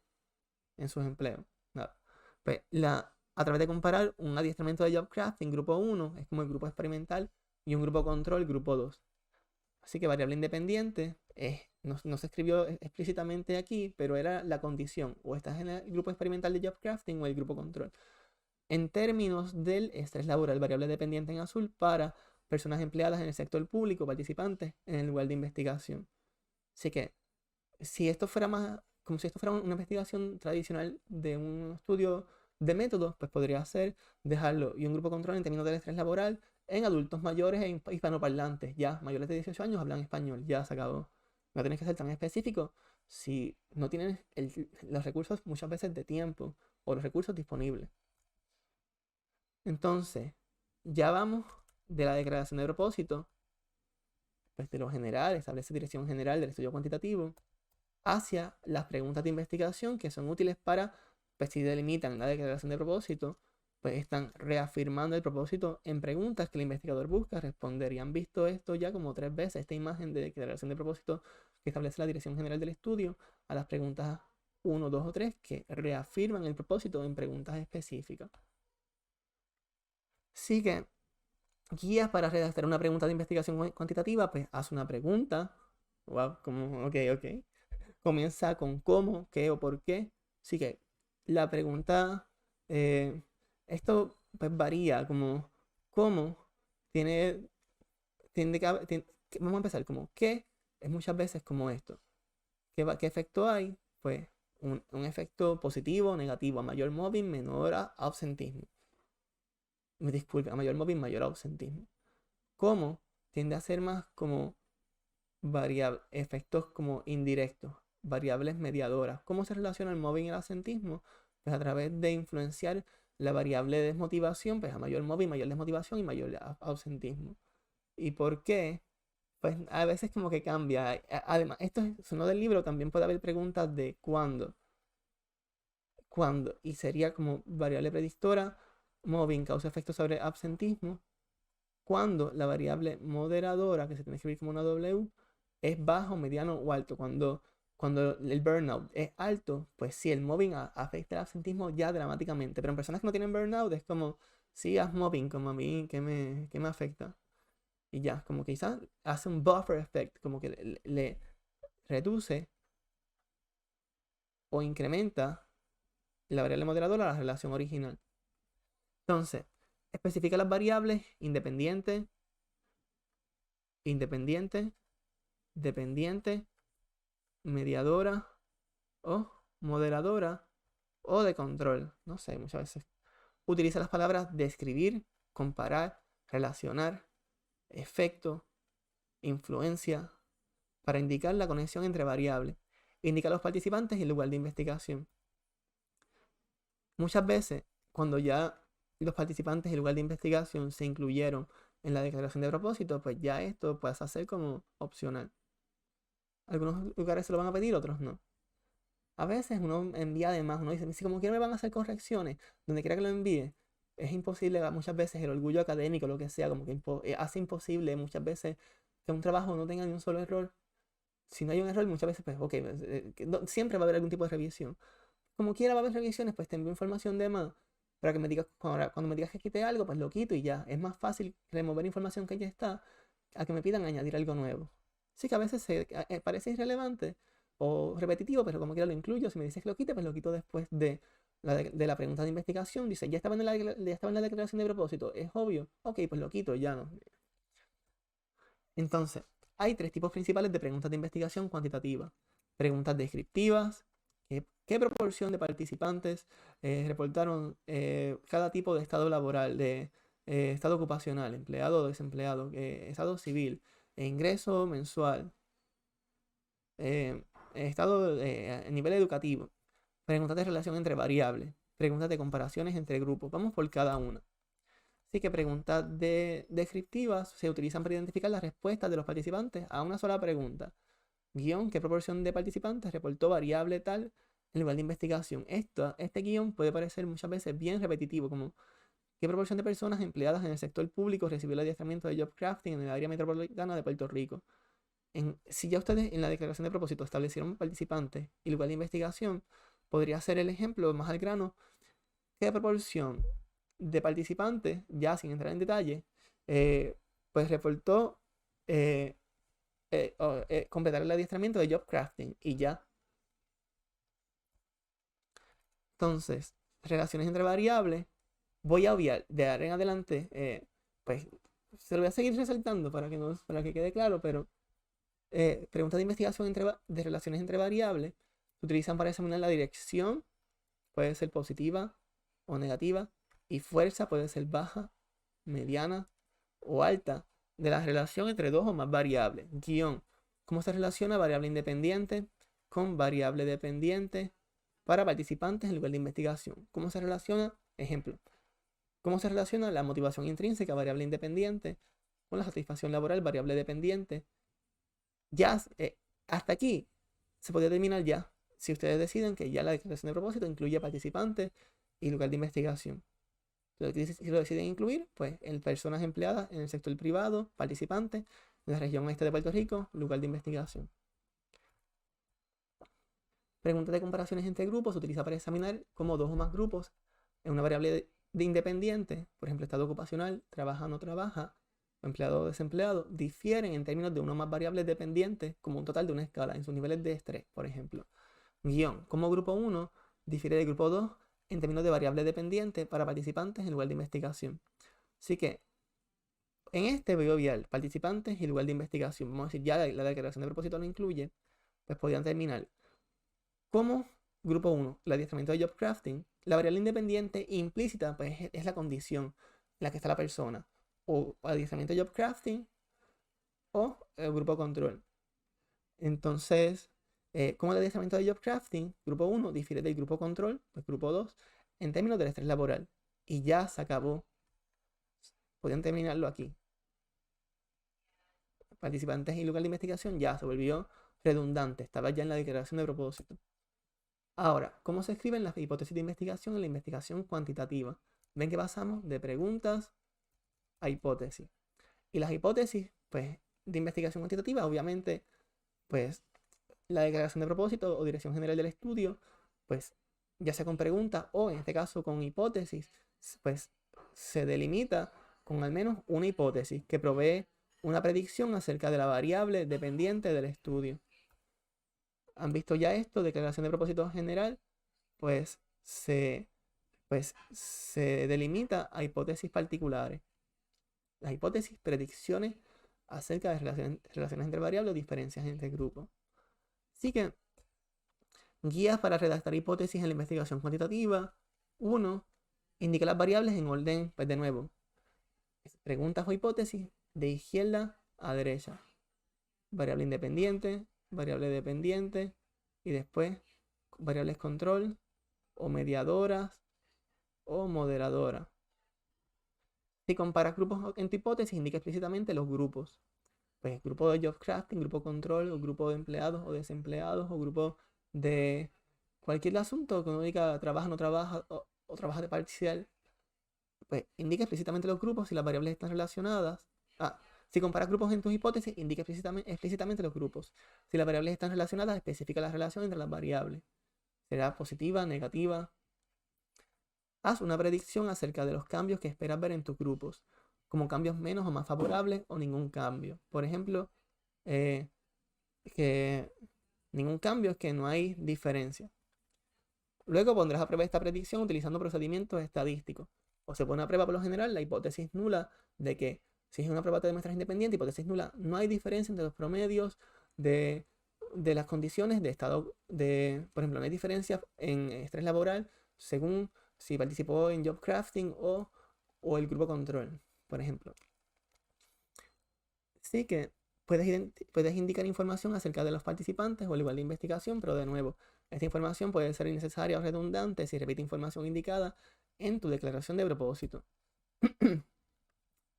Speaker 1: en sus empleos. Nada. Pues a través de comparar un adiestramiento de job crafting, grupo 1 es como el grupo experimental y un grupo control, grupo 2. Así que variable independiente no se escribió explícitamente aquí, pero era la condición. O estás en el grupo experimental de job crafting o el grupo control. En términos del estrés laboral, variable dependiente en azul para personas empleadas en el sector público, participantes en el lugar de investigación. Así que si esto fuera más, como si esto fuera una investigación tradicional de un estudio de métodos, pues podría ser dejarlo y un grupo control en términos del estrés laboral en adultos mayores e hispanoparlantes. Ya, mayores de 18 años hablan español, ya se acabó. No tienes que ser tan específico si no tienes los recursos muchas veces de tiempo o los recursos disponibles. Entonces, ya vamos de la declaración de propósito, pues de lo general, establece dirección general del estudio cuantitativo, hacia las preguntas de investigación que son útiles para, pues si delimitan la declaración de propósito, pues están reafirmando el propósito en preguntas que el investigador busca responder. Y han visto esto ya como 3 veces, esta imagen de declaración de propósito que establece la dirección general del estudio, a las preguntas 1, 2 o 3 que reafirman el propósito en preguntas específicas. Así que guías para redactar una pregunta de investigación cuantitativa, pues haz una pregunta. Wow, como, ok. Comienza con cómo, qué o por qué. Así que la pregunta, esto pues varía, como cómo tiene, vamos a empezar como qué es muchas veces como esto. ¿Qué efecto hay? Pues un efecto positivo o negativo, a mayor mobbing, menor ausentismo. Me disculpe, a mayor mobbing, mayor ausentismo. ¿Cómo? Tiende a ser más como efectos como indirectos, variables mediadoras. ¿Cómo se relaciona el mobbing y el ausentismo? Pues a través de influenciar la variable de desmotivación, pues a mayor mobbing, mayor desmotivación y mayor ausentismo. ¿Y por qué? Pues a veces como que cambia. Además, esto es uno del libro, también puede haber preguntas de cuándo. ¿Cuándo? Y sería como variable predictora, mobbing causa efectos sobre absentismo. Cuando la variable moderadora, que se tiene que escribir como una W, es bajo, mediano o alto. Cuando el burnout es alto, pues sí, el mobbing afecta el absentismo ya dramáticamente. Pero en personas que no tienen burnout es como, sí, haz mobbing, como a mí, ¿qué me afecta? Y ya, como que quizás hace un buffer effect, como que le reduce o incrementa la variable moderadora a la relación original. Entonces, especifica las variables independiente, dependiente, mediadora o moderadora o de control. No sé, muchas veces. Utiliza las palabras describir, comparar, relacionar, efecto, influencia, para indicar la conexión entre variables. Indica a los participantes y el lugar de investigación. Muchas veces, cuando ya los participantes y el lugar de investigación se incluyeron en la declaración de propósito, pues ya esto puede hacer como opcional. Algunos lugares se lo van a pedir, otros no. A veces uno envía además, uno dice, si como quiera me van a hacer correcciones, donde quiera que lo envíe, es imposible muchas veces el orgullo académico, lo que sea, como que hace imposible muchas veces que un trabajo no tenga ni un solo error. Si no hay un error, muchas veces, pues, ok, siempre va a haber algún tipo de revisión. Como quiera va a haber revisiones, pues te envío información de más para que me digas, cuando me digas que quite algo, pues lo quito y ya. Es más fácil remover información que ya está a que me pidan añadir algo nuevo. Sí que a veces parece irrelevante o repetitivo, pero como quiera lo incluyo. Si me dices que lo quite, pues lo quito después de la pregunta de investigación. Dice, ya estaba en la declaración de propósito. Es obvio. Ok, pues lo quito, ya no. Entonces, hay 3 tipos principales de preguntas de investigación cuantitativa. Preguntas descriptivas. ¿Qué proporción de participantes reportaron cada tipo de estado laboral, de estado ocupacional, empleado o desempleado, estado civil, ingreso mensual, estado a nivel educativo? Preguntas de relación entre variables, preguntas de comparaciones entre grupos. Vamos por cada una. Así que preguntas descriptivas se utilizan para identificar las respuestas de los participantes a una sola pregunta. Guión, ¿qué proporción de participantes reportó variable tal en lugar de investigación. Este guión puede parecer muchas veces bien repetitivo, como ¿qué proporción de personas empleadas en el sector público recibió el adiestramiento de job crafting en el área metropolitana de Puerto Rico? Si ya ustedes en la declaración de propósito establecieron participantes y lugar de investigación, podría ser el ejemplo más al grano, ¿qué proporción de participantes, ya sin entrar en detalle, pues reportó completar el adiestramiento de job crafting y ya? Entonces, relaciones entre variables, voy a obviar de ahora en adelante, pues se lo voy a seguir resaltando para que quede claro, pero preguntas de investigación de relaciones entre variables se utilizan para examinar la dirección, puede ser positiva o negativa, y fuerza puede ser baja, mediana o alta de la relación entre dos o más variables. Guión, ¿cómo se relaciona variable independiente con variable dependiente para participantes en lugar de investigación? ¿Cómo se relaciona? Ejemplo, ¿cómo se relaciona la motivación intrínseca, variable independiente, con la satisfacción laboral, variable dependiente? Ya, hasta aquí se podría terminar ya, si ustedes deciden que ya la declaración de propósito incluye participantes y lugar de investigación. Si lo deciden incluir, pues en personas empleadas en el sector privado, participantes, en la región oeste de Puerto Rico, lugar de investigación. Pregunta de comparaciones entre grupos se utiliza para examinar cómo dos o más grupos en una variable de independiente, por ejemplo, estado ocupacional, trabaja o no trabaja, o empleado o desempleado, difieren en términos de una o más variables dependientes como un total de una escala en sus niveles de estrés, por ejemplo. Guión, como grupo 1 difiere del grupo 2 en términos de variable dependiente para participantes en lugar de investigación. Así que en este voy a obviar participantes y lugar de investigación. Vamos a decir, ya la declaración de propósito lo incluye, pues podrían terminar como grupo 1, el adiestramiento de job crafting. La variable independiente implícita pues, es la condición en la que está la persona. O adiestramiento de job crafting o el grupo control. Entonces, como el adiestramiento de job crafting, grupo 1 difiere del grupo control, pues grupo 2, en términos del estrés laboral. Y ya se acabó. Podrían terminarlo aquí. Participantes y lugar de investigación ya se volvió redundante. Estaba ya en la declaración de propósito. Ahora, ¿cómo se escriben las hipótesis de investigación en la investigación cuantitativa? Ven que pasamos de preguntas a hipótesis. Y las hipótesis, pues, de investigación cuantitativa, obviamente, pues, la declaración de propósito o dirección general del estudio, pues, ya sea con preguntas o, en este caso, con hipótesis, pues, se delimita con al menos una hipótesis que provee una predicción acerca de la variable dependiente del estudio. ¿Han visto ya esto? Declaración de propósito general, pues se delimita a hipótesis particulares. Las hipótesis, predicciones acerca de relaciones entre variables o diferencias entre grupos. Así que, guías para redactar hipótesis en la investigación cuantitativa. 1. Indica las variables en orden, pues de nuevo, preguntas o hipótesis de izquierda a derecha. Variable independiente, variable dependiente y después variables control o mediadoras o moderadoras. Si comparas grupos en tu hipótesis, indica explícitamente los grupos. Pues grupo de job crafting, grupo control, o grupo de empleados o desempleados, o grupo de cualquier asunto que uno diga trabaja, no trabaja, o trabaja de parcial. Pues indica explícitamente los grupos si las variables están relacionadas. Si comparas grupos en tus hipótesis, indica explícitamente los grupos. Si las variables están relacionadas, especifica la relación entre las variables. Será positiva, negativa. Haz una predicción acerca de los cambios que esperas ver en tus grupos, como cambios menos o más favorables o ningún cambio. Por ejemplo, que ningún cambio es que no hay diferencia. Luego pondrás a prueba esta predicción utilizando procedimientos estadísticos. O se pone a prueba por lo general la hipótesis nula de que si es una prueba de muestras independiente, hipótesis nula, no hay diferencia entre los promedios de las condiciones de estado por ejemplo, no hay diferencia en estrés laboral según si participó en job crafting o el grupo control, por ejemplo. Así que puedes indicar información acerca de los participantes o el lugar de investigación, pero de nuevo, esta información puede ser innecesaria o redundante si repite información indicada en tu declaración de propósito.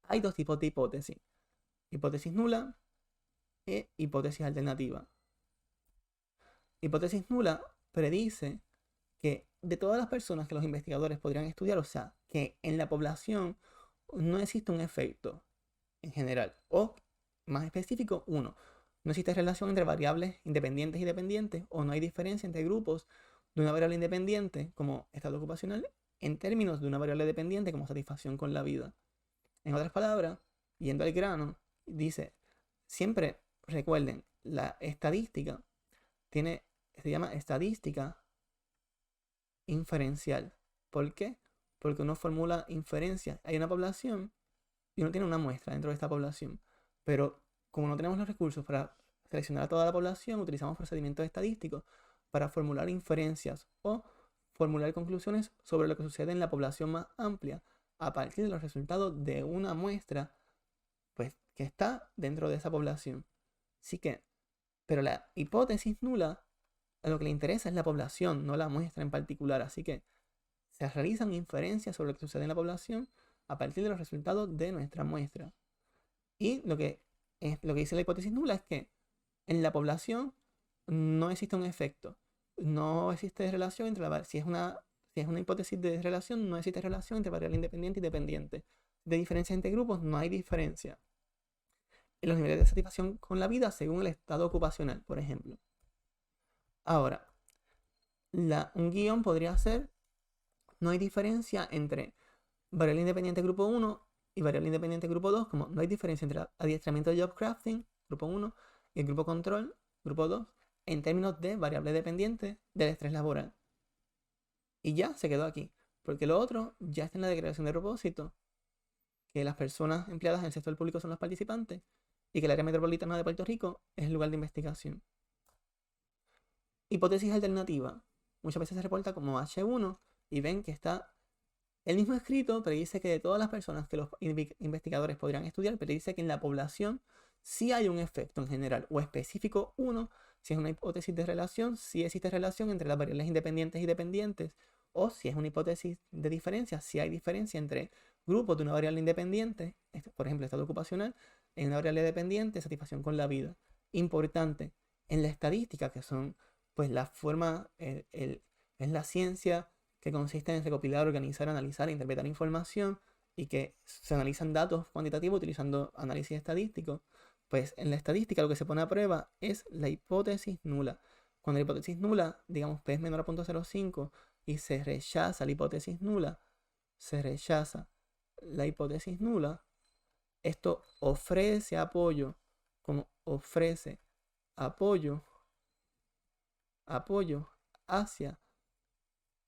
Speaker 1: Hay dos tipos de hipótesis: hipótesis nula e hipótesis alternativa. Hipótesis nula predice que de todas las personas que los investigadores podrían estudiar, o sea, que en la población no existe un efecto en general, o más específico, uno, no existe relación entre variables independientes y dependientes, o no hay diferencia entre grupos de una variable independiente como estado ocupacional en términos de una variable dependiente como satisfacción con la vida. En otras palabras, yendo al grano, dice, siempre recuerden, la estadística se llama estadística inferencial. ¿Por qué? Porque uno formula inferencias. Hay una población y uno tiene una muestra dentro de esta población. Pero como no tenemos los recursos para seleccionar a toda la población, utilizamos procedimientos estadísticos para formular inferencias o formular conclusiones sobre lo que sucede en la población más amplia a partir de los resultados de una muestra pues, que está dentro de esa población. Así que, pero la hipótesis nula a lo que le interesa es la población, no la muestra en particular. Así que se realizan inferencias sobre lo que sucede en la población a partir de los resultados de nuestra muestra. Y lo que dice la hipótesis nula es que en la población no existe un efecto. No existe relación entre si es una hipótesis de relación, no existe relación entre variable independiente y dependiente. De diferencia entre grupos, no hay diferencia en los niveles de satisfacción con la vida según el estado ocupacional, por ejemplo. Ahora, un guión podría ser, no hay diferencia entre variable independiente grupo 1 y variable independiente grupo 2, como no hay diferencia entre adiestramiento de job crafting, grupo 1, y el grupo control, grupo 2, en términos de variable dependiente del estrés laboral. Y ya se quedó aquí, porque lo otro ya está en la declaración de propósito, que las personas empleadas en el sector público son los participantes y que el área metropolitana de Puerto Rico es el lugar de investigación. Hipótesis alternativa. Muchas veces se reporta como H1 y ven que está el mismo escrito, pero dice que de todas las personas que los investigadores podrían estudiar, pero dice que en la población sí hay un efecto en general o específico. Uno, si es una hipótesis de relación, si existe relación entre las variables independientes y dependientes, o si es una hipótesis de diferencia, si hay diferencia entre grupos de una variable independiente, por ejemplo, estado ocupacional, en una variable dependiente, satisfacción con la vida. Importante, en la estadística, que son pues la forma, es la ciencia que consiste en recopilar, organizar, analizar e interpretar información y que se analizan datos cuantitativos utilizando análisis estadístico, pues en la estadística lo que se pone a prueba es la hipótesis nula. Cuando la hipótesis nula, digamos P es menor a 0.05 y se rechaza la hipótesis nula, se rechaza la hipótesis nula, esto ofrece apoyo, como ofrece apoyo hacia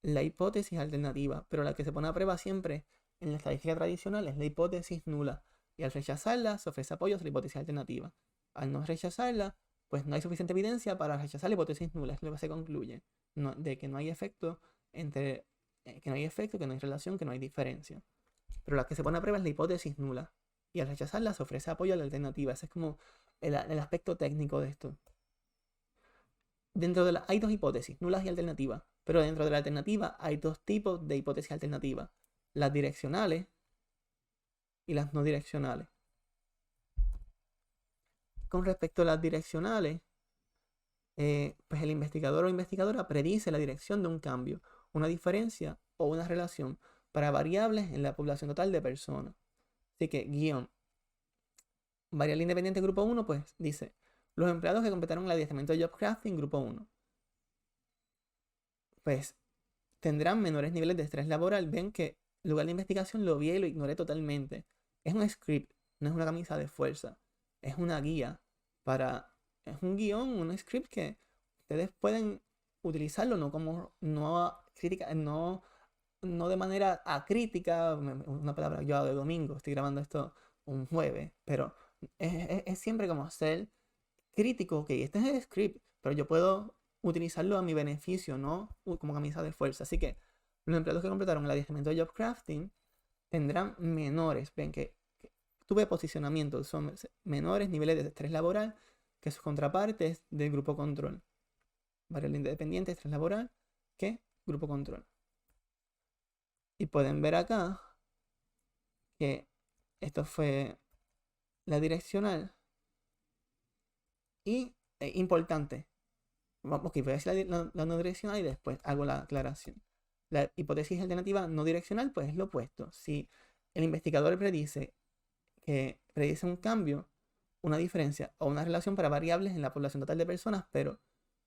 Speaker 1: la hipótesis alternativa, pero la que se pone a prueba siempre en la estadística tradicional es la hipótesis nula, y al rechazarla se ofrece apoyo a la hipótesis alternativa. Al no rechazarla, pues no hay suficiente evidencia para rechazar la hipótesis nula, es lo que se concluye, de que no hay efecto que no hay efecto, que no hay relación, que no hay diferencia. Pero la que se pone a prueba es la hipótesis nula, y al rechazarla se ofrece apoyo a la alternativa. Ese es como el aspecto técnico de esto. Hay dos hipótesis, nulas y alternativas, pero dentro de la alternativa hay dos tipos de hipótesis alternativas, las direccionales y las no direccionales. Con respecto a las direccionales, pues el investigador o investigadora predice la dirección de un cambio, una diferencia o una relación para variables en la población total de personas. Así que, guión, variable independiente grupo 1, pues dice, los empleados que completaron el adiestramiento de job crafting grupo 1, pues tendrán menores niveles de estrés laboral. Ven que el lugar de investigación lo vi y lo ignoré totalmente. Es un script, no es una camisa de fuerza. Es una guía es un guión, un script que ustedes pueden utilizarlo no como, no crítica, no de manera acrítica, una palabra yo de domingo, estoy grabando esto un jueves, pero es siempre como ser crítico, ok, este es el script, pero yo puedo utilizarlo a mi beneficio, no como camisa de fuerza. Así que los empleados que completaron el adiestramiento de job crafting tendrán menores, ven que tuve posicionamiento, son menores niveles de estrés laboral que sus contrapartes del grupo control. Variable independiente, estrés laboral, que grupo control. Y pueden ver acá que esto fue la direccional. Y importante, Ok, voy a decir la no direccional y después hago la aclaración. La hipótesis alternativa no direccional, pues es lo opuesto. Si el investigador predice un cambio, una diferencia o una relación para variables en la población total de personas, pero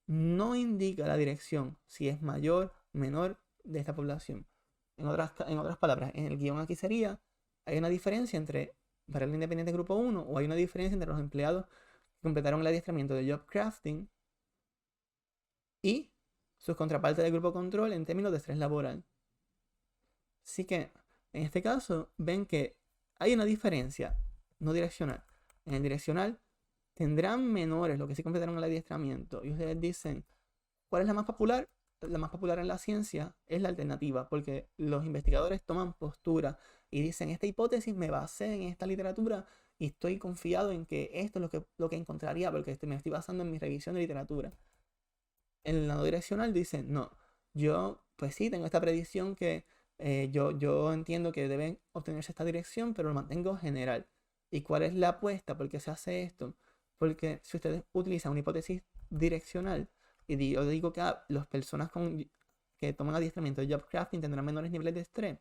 Speaker 1: no indica la dirección, si es mayor, menor de esta población. En otras palabras, en el guión aquí sería, hay una diferencia entre variable independiente grupo 1 o hay una diferencia entre los empleados que completaron el adiestramiento de job crafting y sus contrapartes del grupo control en términos de estrés laboral. Así que, en este caso, ven que hay una diferencia no direccional. En el direccional tendrán menores los que sí completaron el adiestramiento. Y ustedes dicen, ¿cuál es la más popular? La más popular en la ciencia es la alternativa, porque los investigadores toman postura y dicen, esta hipótesis me basé en esta literatura y estoy confiado en que esto es lo que encontraría, porque me estoy basando en mi revisión de literatura. En la no direccional dicen, no, yo pues sí tengo esta predicción que yo entiendo que deben obtenerse esta dirección, pero lo mantengo general. ¿Y cuál es la apuesta? ¿Por qué se hace esto? Porque si ustedes utilizan una hipótesis direccional, y yo digo que las personas que toman adiestramiento de job crafting tendrán menores niveles de estrés,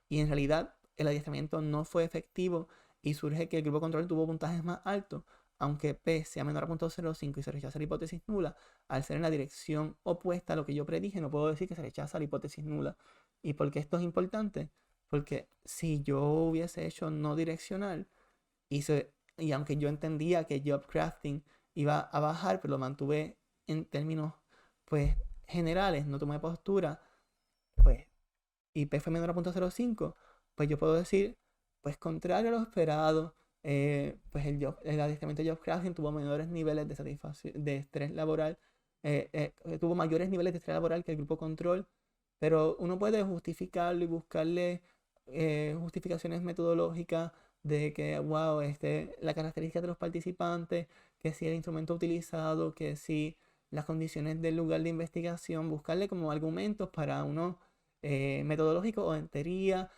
Speaker 1: y en realidad el adiestramiento no fue efectivo y surge que el grupo control tuvo puntajes más altos, aunque P sea menor a 0.05 y se rechaza la hipótesis nula, al ser en la dirección opuesta a lo que yo predije, no puedo decir que se rechaza la hipótesis nula. ¿Y por qué esto es importante? Porque si yo hubiese hecho no direccional y, y aunque yo entendía que job crafting iba a bajar, pero lo mantuve en términos pues generales, no tomé postura, pues y P fue menor a 0.05, pues yo puedo decir, pues contrario a lo esperado, pues el adiestramiento de job crafting tuvo menores niveles de satisfacción, de estrés laboral, tuvo mayores niveles de estrés laboral que el grupo control, pero uno puede justificarlo y buscarle justificaciones metodológicas de que, wow, la característica de los participantes, que si el instrumento utilizado, que si las condiciones del lugar de investigación, buscarle como argumentos para uno metodológico o en teoría,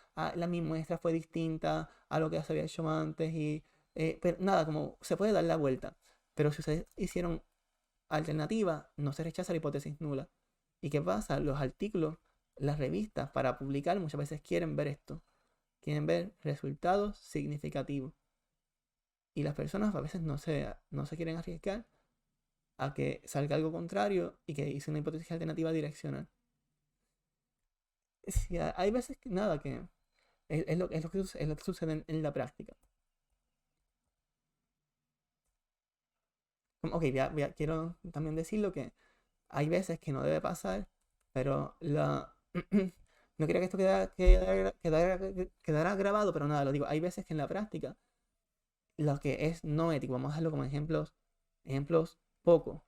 Speaker 1: mi muestra fue distinta a lo que se había hecho antes y pero nada, como se puede dar la vuelta. Pero si ustedes hicieron alternativa, no se rechaza la hipótesis nula. ¿Y qué pasa? Los artículos, las revistas para publicar muchas veces quieren ver esto, quieren ver resultados significativos. Y las personas a veces no se quieren arriesgar a que salga algo contrario y que hice una hipótesis alternativa direccional. Sí, hay veces que nada, que es lo que sucede en la práctica. Ok, quiero también decirlo que hay veces que no debe pasar, pero no quería que esto quedara grabado, pero nada, lo digo, hay veces que en la práctica lo que es no ético, vamos a hacerlo como ejemplos poco,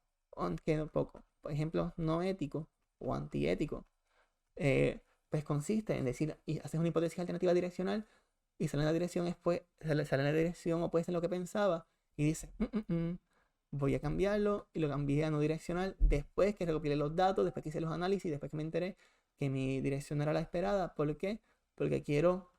Speaker 1: que poco, ejemplos no éticos o antiéticos, pues consiste en decir, y haces una hipótesis alternativa direccional y sale en la dirección después, sale en la dirección opuesta en lo que pensaba y dice, voy a cambiarlo y lo cambié a no direccional después que recopilé los datos, después que hice los análisis, después que me enteré que mi dirección no era la esperada. ¿Por qué? Porque quiero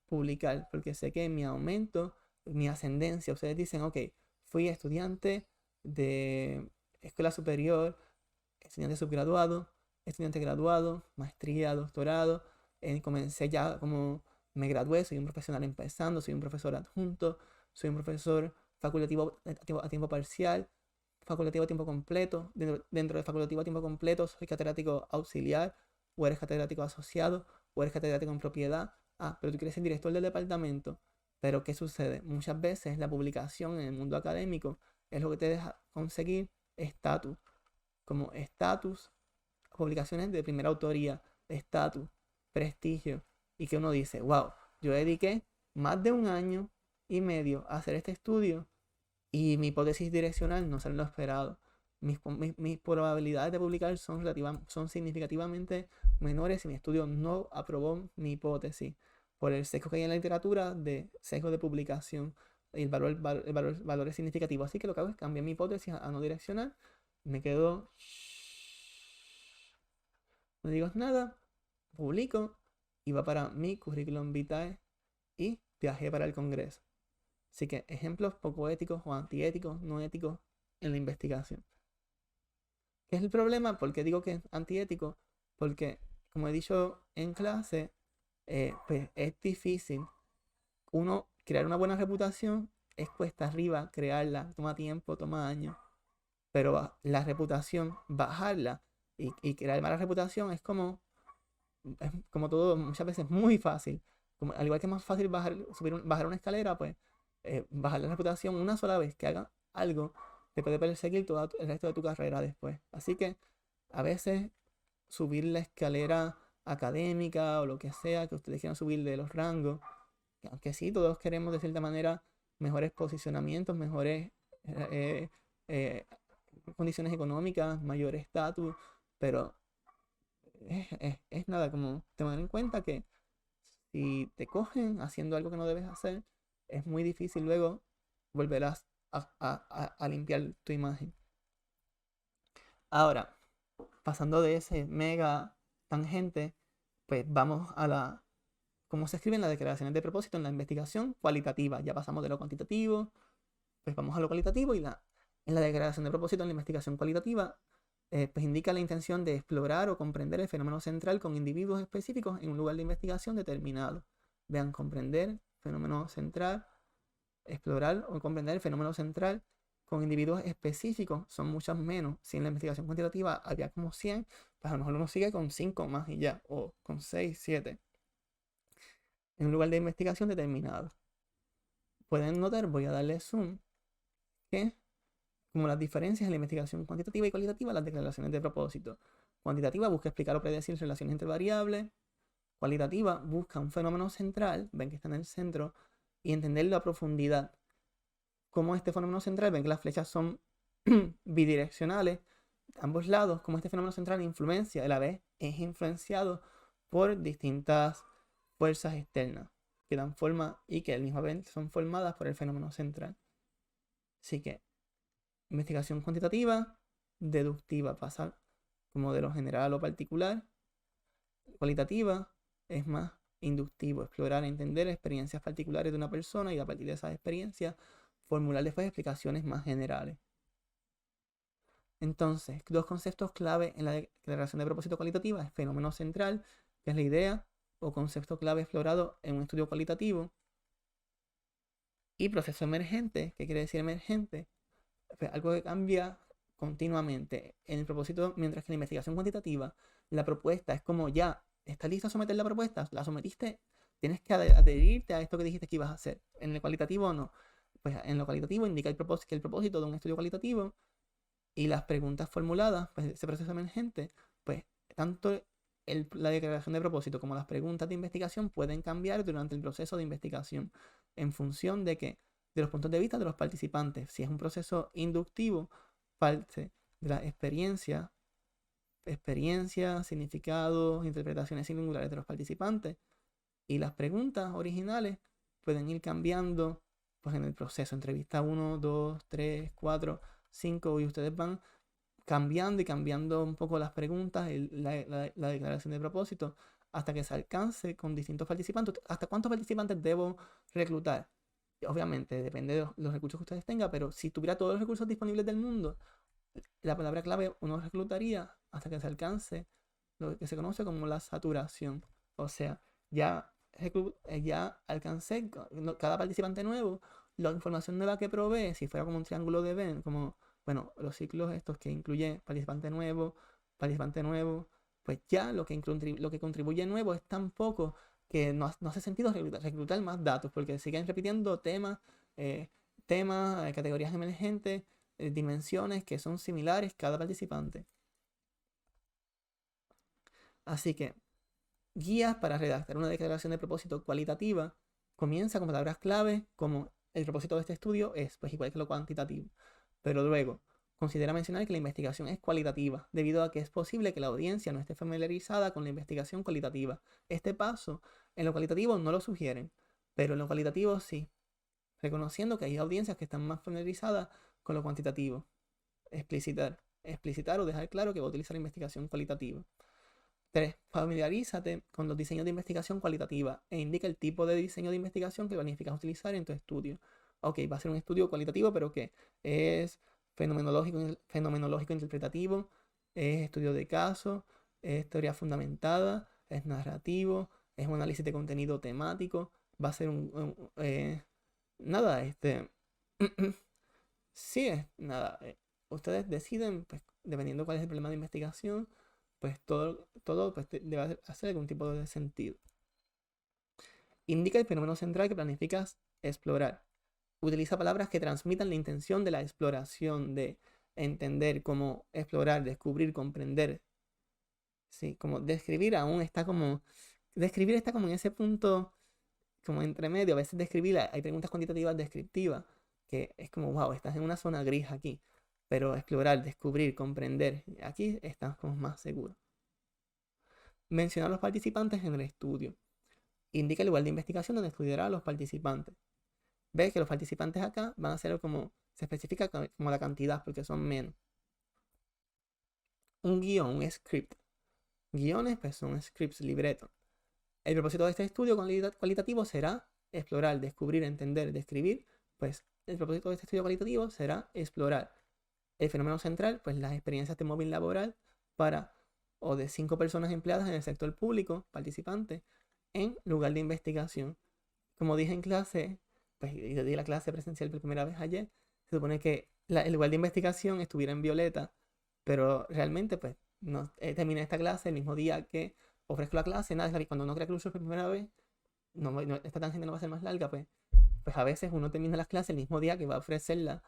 Speaker 1: publicar, porque sé que mi aumento, mi ascendencia, ustedes dicen, ok, fui estudiante de escuela superior, estudiante subgraduado, estudiante graduado, maestría, doctorado, comencé ya como me gradué, soy un profesional empezando, soy un profesor adjunto, soy un profesor facultativo a tiempo parcial, facultativo a tiempo completo, dentro de facultativo a tiempo completo soy catedrático auxiliar, o eres catedrático asociado, o eres catedrático en propiedad. Pero tú quieres ser director del departamento. Pero ¿qué sucede? Muchas veces la publicación en el mundo académico es lo que te deja conseguir estatus, como estatus, publicaciones de primera autoría, estatus, prestigio, y que uno dice, wow, yo dediqué más de 1 año y medio a hacer este estudio y mi hipótesis direccional no sale lo esperado. Mis probabilidades de publicar son significativamente menores si mi estudio no aprobó mi hipótesis por el sesgo que hay en la literatura de sesgo de publicación y el valor es significativo. Así que lo que hago es cambiar mi hipótesis a no direccional, me quedo, no digo nada, publico y va para mi currículum vitae y viajé para el Congreso. Así que ejemplos poco éticos o antiéticos, no éticos en la investigación. ¿Qué es el problema? Porque digo que es antiético, porque como he dicho en clase, pues es difícil. Uno crear una buena reputación es cuesta arriba crearla, toma tiempo, toma años, pero la reputación, bajarla y crear mala reputación es como todo, muchas veces muy fácil. Como, al igual que es más fácil bajar una escalera, pues bajar la reputación una sola vez que haga algo te puede perseguir todo el resto de tu carrera después. Así que a veces subir la escalera académica o lo que sea que ustedes quieran subir de los rangos, aunque sí, todos queremos de cierta manera mejores posicionamientos, mejores eh, eh, condiciones económicas, mayor estatus, pero es nada como tener en cuenta que si te cogen haciendo algo que no debes hacer, es muy difícil luego volver a limpiar tu imagen. Ahora, pasando de ese mega tangente, pues vamos a cómo se escriben las declaraciones de propósito en la investigación cualitativa. Ya pasamos de lo cuantitativo, pues vamos a lo cualitativo y en la declaración de propósito en la investigación cualitativa pues indica la intención de explorar o comprender el fenómeno central con individuos específicos en un lugar de investigación determinado. Vean, comprender, fenómeno central, explorar o comprender el fenómeno central con individuos específicos son muchos menos. Si en la investigación cuantitativa había como 100, pues a lo mejor uno sigue con 5 más y ya, o con 6, 7, en un lugar de investigación determinado. Pueden notar, voy a darle zoom, que como las diferencias en la investigación cuantitativa y cualitativa, las declaraciones de propósito. Cuantitativa busca explicar o predecir relaciones entre variables. Cualitativa busca un fenómeno central, ven que está en el centro, y entenderlo a profundidad. Como este fenómeno central, ven que las flechas son bidireccionales, ambos lados, como este fenómeno central influencia, a la vez es influenciado por distintas fuerzas externas que dan forma y que al mismo vez son formadas por el fenómeno central. Así que investigación cuantitativa, deductiva, pasa como de lo general a lo particular. Cualitativa es más inductivo, explorar, entender experiencias particulares de una persona y a partir de esas experiencias formular después explicaciones más generales. Entonces, dos conceptos clave en la declaración de propósito cualitativa es fenómeno central, que es la idea o concepto clave explorado en un estudio cualitativo, y proceso emergente, que quiere decir emergente, algo que cambia continuamente en el propósito, mientras que en la investigación cuantitativa la propuesta es como ya, ¿estás listo a someter la propuesta? ¿La sometiste? Tienes que adherirte a esto que dijiste que ibas a hacer. En el cualitativo no. Pues en lo cualitativo indica que el propósito de un estudio cualitativo y las preguntas formuladas, pues ese proceso emergente, pues tanto la declaración de propósito como las preguntas de investigación pueden cambiar durante el proceso de investigación en función de los puntos de vista de los participantes. Si es un proceso inductivo, parte de la experiencia, significados, interpretaciones singulares de los participantes, y las preguntas originales pueden ir cambiando pues, en el proceso. Entrevista 1, 2, 3, 4, 5, y ustedes van cambiando y cambiando un poco las preguntas, la declaración de propósito, hasta que se alcance con distintos participantes. ¿Hasta cuántos participantes debo reclutar? Obviamente, depende de los recursos que ustedes tengan, pero si tuviera todos los recursos disponibles del mundo, la palabra clave uno reclutaría hasta que se alcance lo que se conoce como la saturación. O sea, ya alcancé cada participante nuevo, la información nueva que provee, si fuera como un triángulo de Venn, como, bueno, los ciclos estos que incluye participante nuevo, pues ya lo que contribuye nuevo es tan poco que no hace sentido reclutar más datos, porque siguen repitiendo categorías emergentes, dimensiones que son similares cada participante. Así que guías para redactar una declaración de propósito cualitativa comienza con palabras clave como el propósito de este estudio es pues igual que lo cuantitativo. Pero luego considera mencionar que la investigación es cualitativa, debido a que es posible que la audiencia no esté familiarizada con la investigación cualitativa. Este paso en lo cualitativo no lo sugieren, pero en lo cualitativo sí, reconociendo que hay audiencias que están más familiarizadas con lo cuantitativo. Explicitar o dejar claro que va a utilizar la investigación cualitativa. 3. Familiarízate con los diseños de investigación cualitativa e indica el tipo de diseño de investigación que planificas utilizar en tu estudio. Ok, va a ser un estudio cualitativo, pero que es fenomenológico interpretativo, es estudio de caso, es teoría fundamentada, es narrativo, es un análisis de contenido temático, va a ser nada, sí, nada, ustedes deciden, pues, dependiendo cuál es el problema de investigación, pues todo pues, debe hacer algún tipo de sentido. Indica el fenómeno central que planificas explorar. Utiliza palabras que transmitan la intención de la exploración, de entender, como explorar, descubrir, comprender. Sí, como describir aún está como... Describir está como en ese punto, como entre medio. A veces describir, hay preguntas cuantitativas descriptivas, que es como, wow, estás en una zona gris aquí. Pero explorar, descubrir, comprender, aquí estás como más seguro. Menciona a los participantes en el estudio. Indica el lugar de investigación donde estudiará a los participantes. Ves que los participantes acá van a ser como, se especifica como la cantidad, porque son menos. Un guión, un script. Guiones, pues son scripts, libretos. El propósito de este estudio cualitativo será explorar, descubrir, entender, describir. Pues el propósito de este estudio cualitativo será explorar el fenómeno central, pues las experiencias de móvil laboral para o de 5 personas empleadas en el sector público, participantes, en lugar de investigación. Como dije en clase, pues yo di la clase presencial por primera vez ayer, se supone que el lugar de investigación estuviera en violeta, pero realmente pues no, terminé esta clase el mismo día que ofrezco la clase, nada, cuando uno crea cursos por primera vez, esta tangente no va a ser más larga, pues a veces uno termina las clases el mismo día que va a ofrecerla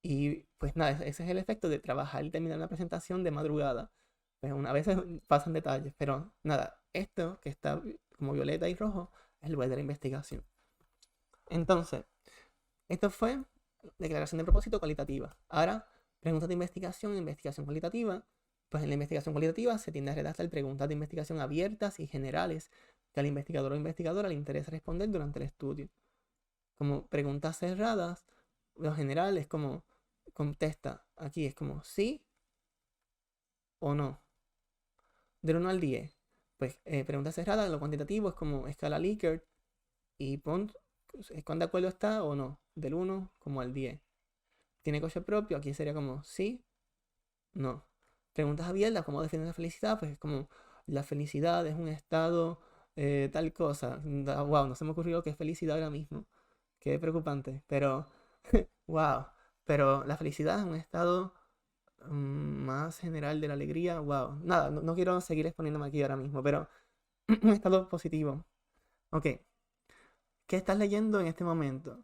Speaker 1: y pues nada, ese es el efecto de trabajar y terminar una presentación de madrugada. Pues a veces pasan detalles, pero nada, esto que está como violeta y rojo es el lugar de la investigación. Entonces, esto fue declaración de propósito cualitativa. Ahora, preguntas de investigación e investigación cualitativa. Pues en la investigación cualitativa se tiende a redactar preguntas de investigación abiertas y generales que al investigador o investigadora le interesa responder durante el estudio. Como preguntas cerradas, lo general es como contesta. Aquí es como sí o no. Del 1 al 10. Pues pregunta cerrada, lo cuantitativo es como escala Likert y pon cuán de acuerdo está o no. Del 1 como al 10. ¿Tiene coche propio? Aquí sería como sí, no. Preguntas abiertas, ¿cómo defines la felicidad? Pues es como la felicidad es un estado tal cosa. Wow, no se me ocurrió que es felicidad ahora mismo. Qué preocupante. Pero, wow. Pero la felicidad es un estado más general de la alegría. Wow. Nada, no quiero seguir exponiéndome aquí ahora mismo, pero un estado positivo. Ok. ¿Qué estás leyendo en este momento?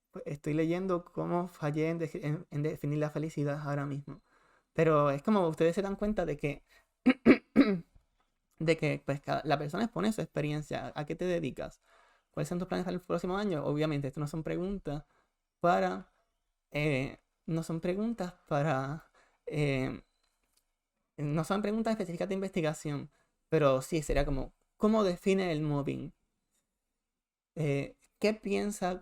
Speaker 1: Pues estoy leyendo cómo fallé en definir la felicidad ahora mismo. Pero es como ustedes se dan cuenta de que, pues, la persona expone su experiencia. ¿A qué te dedicas? ¿Cuáles son tus planes para el próximo año? Obviamente, esto no son preguntas para... no son preguntas para... eh, no son preguntas específicas de investigación. Pero sí, sería como, ¿cómo define el mobbing? ¿Qué piensa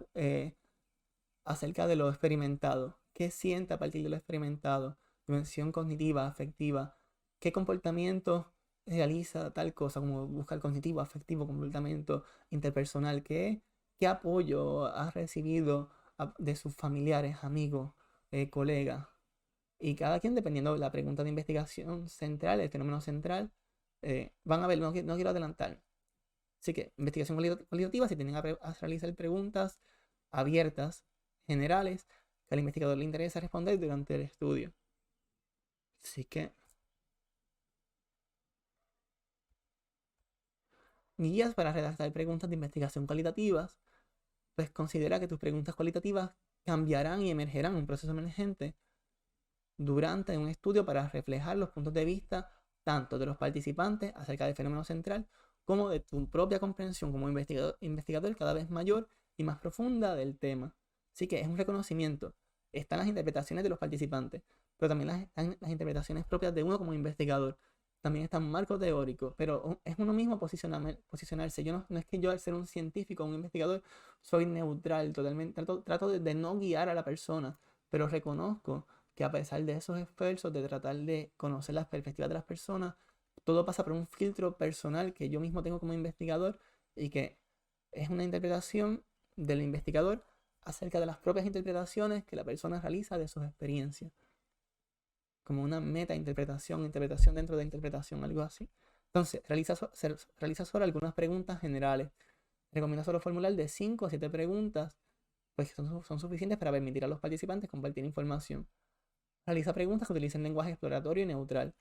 Speaker 1: acerca de lo experimentado? ¿Qué siente a partir de lo experimentado? Dimensión cognitiva, afectiva. ¿Qué comportamiento realiza tal cosa como buscar cognitivo, afectivo, comportamiento interpersonal? ¿Qué apoyo ha recibido de sus familiares, amigos, colegas? Y cada quien, dependiendo de la pregunta de investigación central, el fenómeno central, van a ver, no quiero adelantar. Así que investigación cualitativa se tienen a realizar preguntas abiertas, generales, que al investigador le interesa responder durante el estudio. Así que guías para redactar preguntas de investigación cualitativas, pues considera que tus preguntas cualitativas cambiarán y emergerán en un proceso emergente durante un estudio para reflejar los puntos de vista tanto de los participantes acerca del fenómeno central como de tu propia comprensión como investigador cada vez mayor y más profunda del tema. Así que es un reconocimiento. Están las interpretaciones de los participantes, pero también están las interpretaciones propias de uno como investigador. También está un marco teórico, pero es uno mismo posicionarse. Yo no es que yo al ser un científico o un investigador soy neutral totalmente. Trato de no guiar a la persona, pero reconozco que a pesar de esos esfuerzos de tratar de conocer las perspectivas de las personas, todo pasa por un filtro personal que yo mismo tengo como investigador y que es una interpretación del investigador acerca de las propias interpretaciones que la persona realiza de sus experiencias. como una meta interpretación, interpretación dentro de interpretación, algo así. Entonces, realiza solo algunas preguntas generales. Recomienda solo formular de 5 a 7 preguntas, pues son suficientes para permitir a los participantes compartir información. Realiza preguntas que utilicen lenguaje exploratorio y neutral.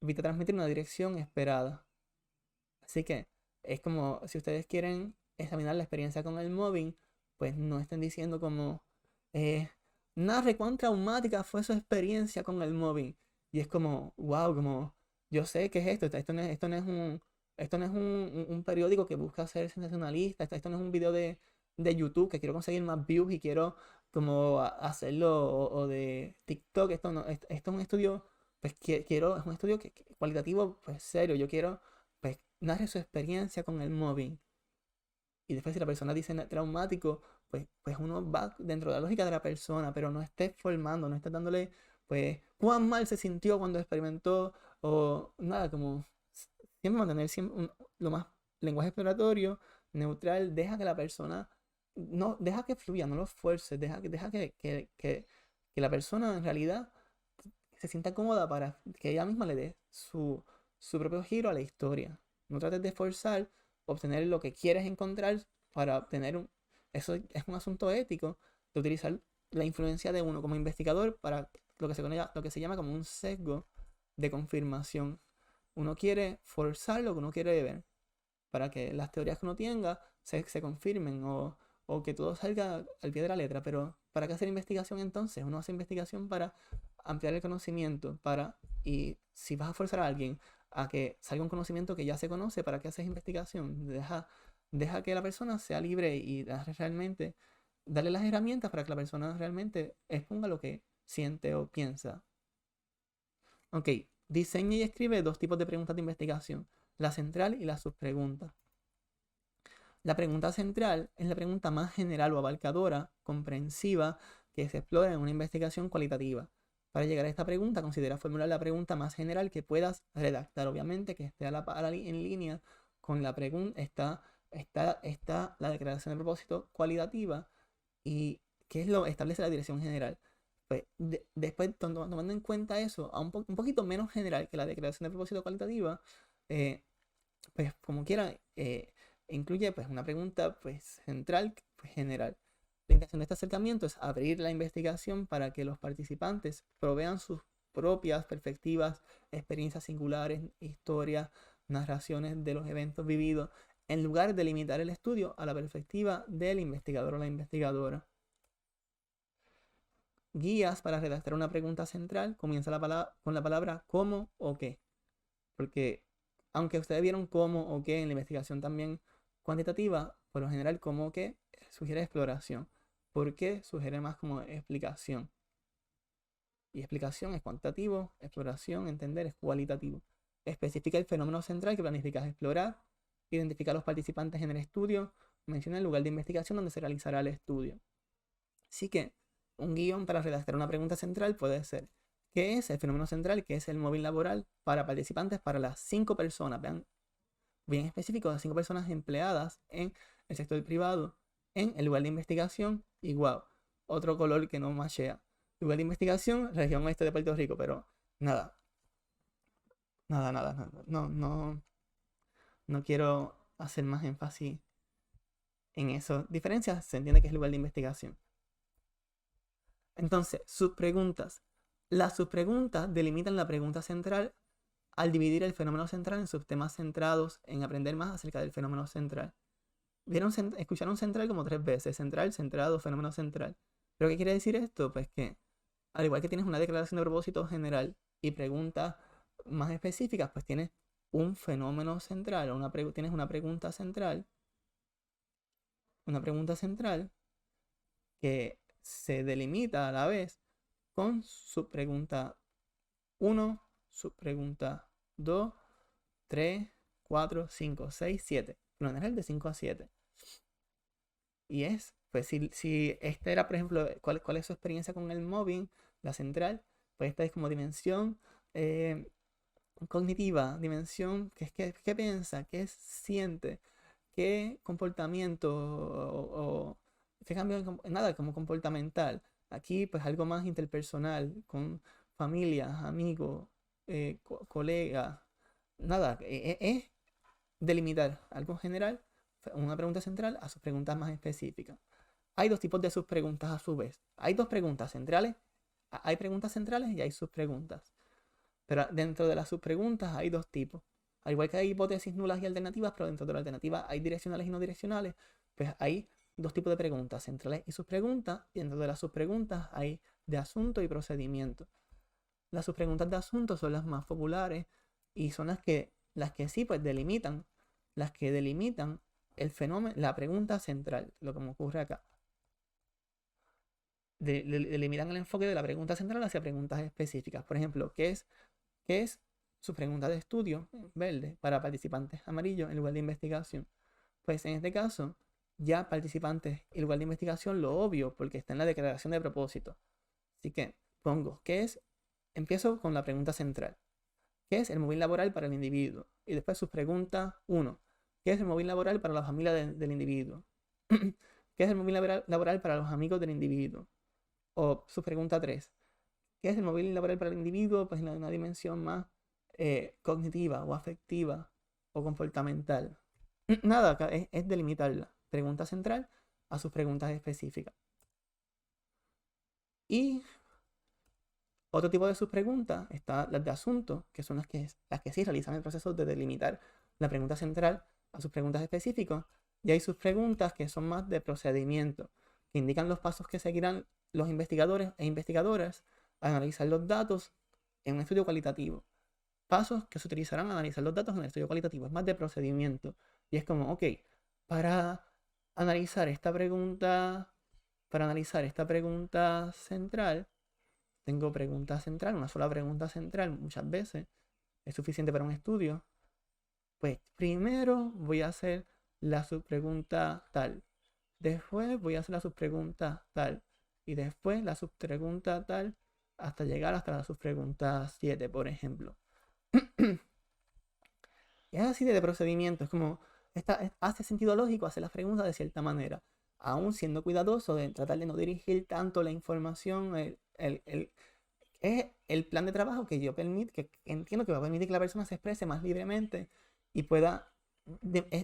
Speaker 1: Evita transmitir una dirección esperada. Así que es como si ustedes quieren examinar la experiencia con el mobbing, pues no estén diciendo como, eh, narre cuán traumática fue su experiencia con el mobbing. Y es como, wow, como, yo sé qué es esto. Esto no es un periódico que busca ser sensacionalista. Esto no es un video de YouTube que quiero conseguir más views y quiero como hacerlo o de TikTok. Esto es un estudio, pues quiero, es un estudio cualitativo, pues serio. Yo quiero, pues, narre su experiencia con el mobbing. Y después si la persona dice traumático, pues uno va dentro de la lógica de la persona, pero no esté formando, no esté dándole, pues, cuán mal se sintió cuando experimentó, o nada, como siempre mantener lo más lenguaje exploratorio, neutral, deja que la persona, no, deja que fluya, no lo fuerces, deja que la persona en realidad se sienta cómoda para que ella misma le dé su propio giro a la historia. No trates de forzar, obtener lo que quieres encontrar para obtener un... Eso es un asunto ético de utilizar la influencia de uno como investigador para lo que se llama como un sesgo de confirmación. Uno quiere forzar lo que uno quiere ver para que las teorías que uno tenga se confirmen o que todo salga al pie de la letra. Pero ¿para qué hacer investigación entonces? Uno hace investigación para ampliar el conocimiento, y si vas a forzar a alguien a que salga un conocimiento que ya se conoce, ¿para qué haces investigación? Deja que la persona sea libre y realmente darle las herramientas para que la persona realmente exponga lo que siente o piensa. Ok, diseña y escribe dos tipos de preguntas de investigación, la central y la subpregunta. La pregunta central es la pregunta más general o abarcadora, comprensiva, que se explora en una investigación cualitativa. Para llegar a esta pregunta, considera formular la pregunta más general que puedas redactar. Obviamente que esté en línea con la pregunta, está la declaración de propósito cualitativa y qué es lo establece la dirección general. Pues después, tomando en cuenta eso, un poquito menos general que la declaración de propósito cualitativa, eh, pues como quiera, incluye pues una pregunta pues central, pues general. La intención de este acercamiento es abrir la investigación para que los participantes provean sus propias perspectivas, experiencias singulares, historias, narraciones de los eventos vividos, en lugar de limitar el estudio a la perspectiva del investigador o la investigadora. Guías para redactar una pregunta central comienza con la palabra cómo o qué. Porque aunque ustedes vieron cómo o qué en la investigación también cuantitativa, por lo general cómo o qué sugiere exploración. ¿Por qué sugiere más como explicación? Y explicación es cuantitativo, exploración, entender es cualitativo. Especifica el fenómeno central que planificas explorar, identifica a los participantes en el estudio, menciona el lugar de investigación donde se realizará el estudio. Así que un guión para redactar una pregunta central puede ser: ¿qué es el fenómeno central? ¿Qué es el móvil laboral para participantes, para las 5 personas? Vean, bien específico, las 5 personas empleadas en el sector privado, en el lugar de investigación, igual. Otro color que no machea. Lugar de investigación, región oeste de Puerto Rico, pero nada, nada. No quiero hacer más énfasis en eso. Diferencias, se entiende que es lugar de investigación. Entonces, subpreguntas. Las subpreguntas delimitan la pregunta central al dividir el fenómeno central en subtemas centrados en aprender más acerca del fenómeno central. Escucharon central como 3 veces: central, centrado, fenómeno central. ¿Pero qué quiere decir esto? Pues que al igual que tienes una declaración de propósito general y preguntas más específicas, pues tienes un fenómeno central, tienes una pregunta central que se delimita a la vez con subpregunta 1, subpregunta 2, 3, 4, 5, 6, 7. Por lo general de 5 a 7. Y pues si esta era, por ejemplo, ¿cuál es su experiencia con el mobbing? La central, pues esta es como dimensión cognitiva, dimensión, ¿qué piensa? ¿Qué siente? ¿Qué comportamiento qué cambio? Nada, como comportamental. Aquí pues algo más interpersonal, con familias, amigos, colegas, nada, es delimitar algo general, una pregunta central, a sus preguntas más específicas. Hay dos tipos de subpreguntas a su vez. Hay dos preguntas centrales, hay preguntas centrales y hay subpreguntas. Pero dentro de las subpreguntas hay dos tipos. Al igual que hay hipótesis nulas y alternativas, pero dentro de la alternativa hay direccionales y no direccionales, pues hay dos tipos de preguntas, centrales y subpreguntas, y dentro de las subpreguntas hay de asunto y procedimiento. Las subpreguntas de asunto son las más populares y son las que sí pues delimitan, las que delimitan el fenómeno, la pregunta central, lo que me ocurre acá. Delimitan el enfoque de la pregunta central hacia preguntas específicas. Por ejemplo, ¿qué es su pregunta de estudio verde para participantes amarillo en lugar de investigación? Pues en este caso, ya participantes en lugar de investigación, lo obvio, porque está en la declaración de propósito. Así que pongo, empiezo con la pregunta central. ¿Qué es el móvil laboral para el individuo? Y después sus preguntas 1. ¿Qué es el móvil laboral para la familia del individuo? ¿Qué es el móvil laboral para los amigos del individuo? O su pregunta 3. ¿Qué es el móvil laboral para el individuo? Pues en una dimensión más cognitiva o afectiva o comportamental. Nada, es delimitarla. Pregunta central a sus preguntas específicas. Y otro tipo de subpreguntas están las de asunto, que son las que sí realizan el proceso de delimitar la pregunta central a sus preguntas específicas. Y hay subpreguntas que son más de procedimiento, que indican los pasos que seguirán los investigadores e investigadoras al analizar los datos en un estudio cualitativo. Pasos que se utilizarán al analizar los datos en el estudio cualitativo. Es más de procedimiento. Y es como, ok, para analizar esta pregunta central, tengo pregunta central, una sola pregunta central muchas veces es suficiente para un estudio. Pues primero voy a hacer la subpregunta tal, después voy a hacer la subpregunta tal, y después la subpregunta tal, hasta llegar hasta la subpregunta 7, por ejemplo. Y es así de procedimiento, es como, hace sentido lógico hacer las preguntas de cierta manera, aún siendo cuidadoso de tratar de no dirigir tanto la información, es el plan de trabajo que entiendo que va a permitir que la persona se exprese más libremente y pueda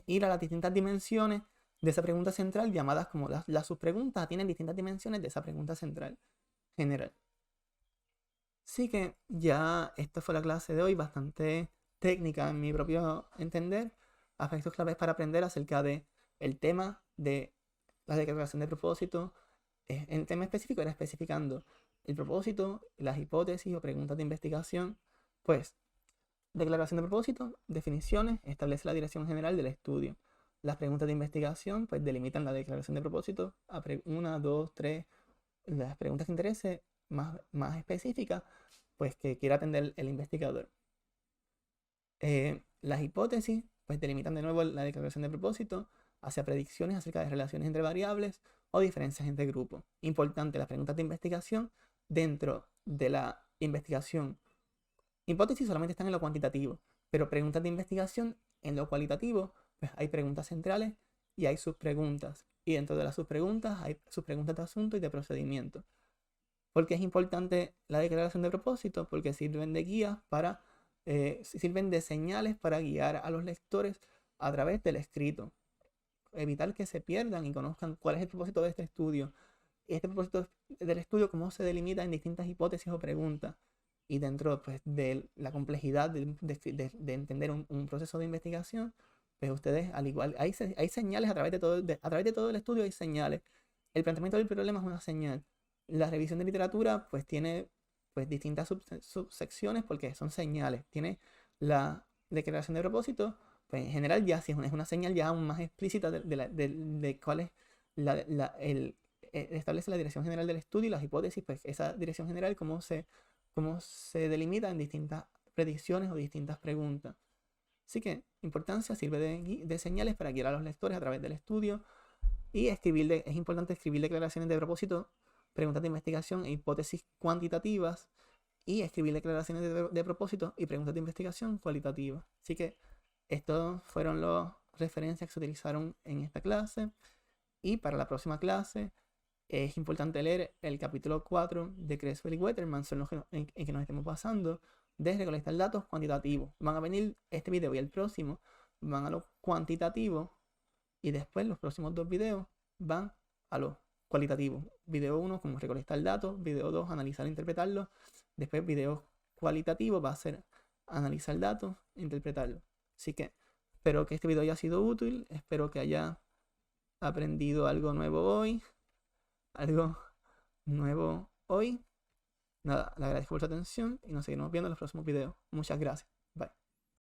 Speaker 1: ir a las distintas dimensiones de esa pregunta central, llamadas como las subpreguntas, tienen distintas dimensiones de esa pregunta central general. Así que ya esta fue la clase de hoy, bastante técnica en mi propio entender, aspectos claves para aprender acerca de el tema de la declaración de propósito. En tema específico era especificando el propósito, las hipótesis o preguntas de investigación. Pues, declaración de propósito, definiciones, establece la dirección general del estudio. Las preguntas de investigación, pues delimitan la declaración de propósito a 1, 2, 3, las preguntas que interese más específicas, pues que quiera atender el investigador. Las hipótesis, pues delimitan de nuevo la declaración de propósito hacia predicciones acerca de relaciones entre variables o diferencias entre grupos. Importante, las preguntas de investigación dentro de la investigación. Hipótesis solamente están en lo cuantitativo, pero preguntas de investigación en lo cualitativo, pues hay preguntas centrales y hay subpreguntas. Y dentro de las subpreguntas hay subpreguntas de asunto y de procedimiento. ¿Por qué es importante la declaración de propósito? Porque sirven de guías sirven de señales para guiar a los lectores a través del escrito. Evitar que se pierdan y conozcan cuál es el propósito de este estudio. Este propósito del estudio, cómo se delimita en distintas hipótesis o preguntas. Y dentro pues, de la complejidad de entender un proceso de investigación, pues ustedes, al igual, hay señales a través de todo el estudio, hay señales. El planteamiento del problema es una señal. La revisión de literatura pues tiene pues, distintas subsecciones porque son señales. Tiene la declaración de propósito, pues en general ya si es una señal ya aún más explícita de cuál es establece la dirección general del estudio y las hipótesis, pues esa dirección general cómo se delimita en distintas predicciones o distintas preguntas. Así que importancia, sirve de señales para guiar a los lectores a través del estudio y es importante escribir declaraciones de propósito, preguntas de investigación e hipótesis cuantitativas y escribir declaraciones de propósito y preguntas de investigación cualitativas. Así que estas fueron las referencias que se utilizaron en esta clase y para la próxima clase es importante leer el capítulo 4 de Creswell y Wetterman, son los en que nos estemos basando, de recolectar datos cuantitativos. Van a venir este video y el próximo, van a lo cuantitativo, y después los próximos 2 videos van a lo cualitativo. Video 1, como recolectar datos. Video 2, analizar e interpretarlos. Después, video cualitativo va a ser analizar datos e interpretarlos. Así que espero que este video haya sido útil. Espero que haya aprendido algo nuevo hoy. Nada, le agradezco por su atención y nos seguiremos viendo en los próximos videos. Muchas gracias.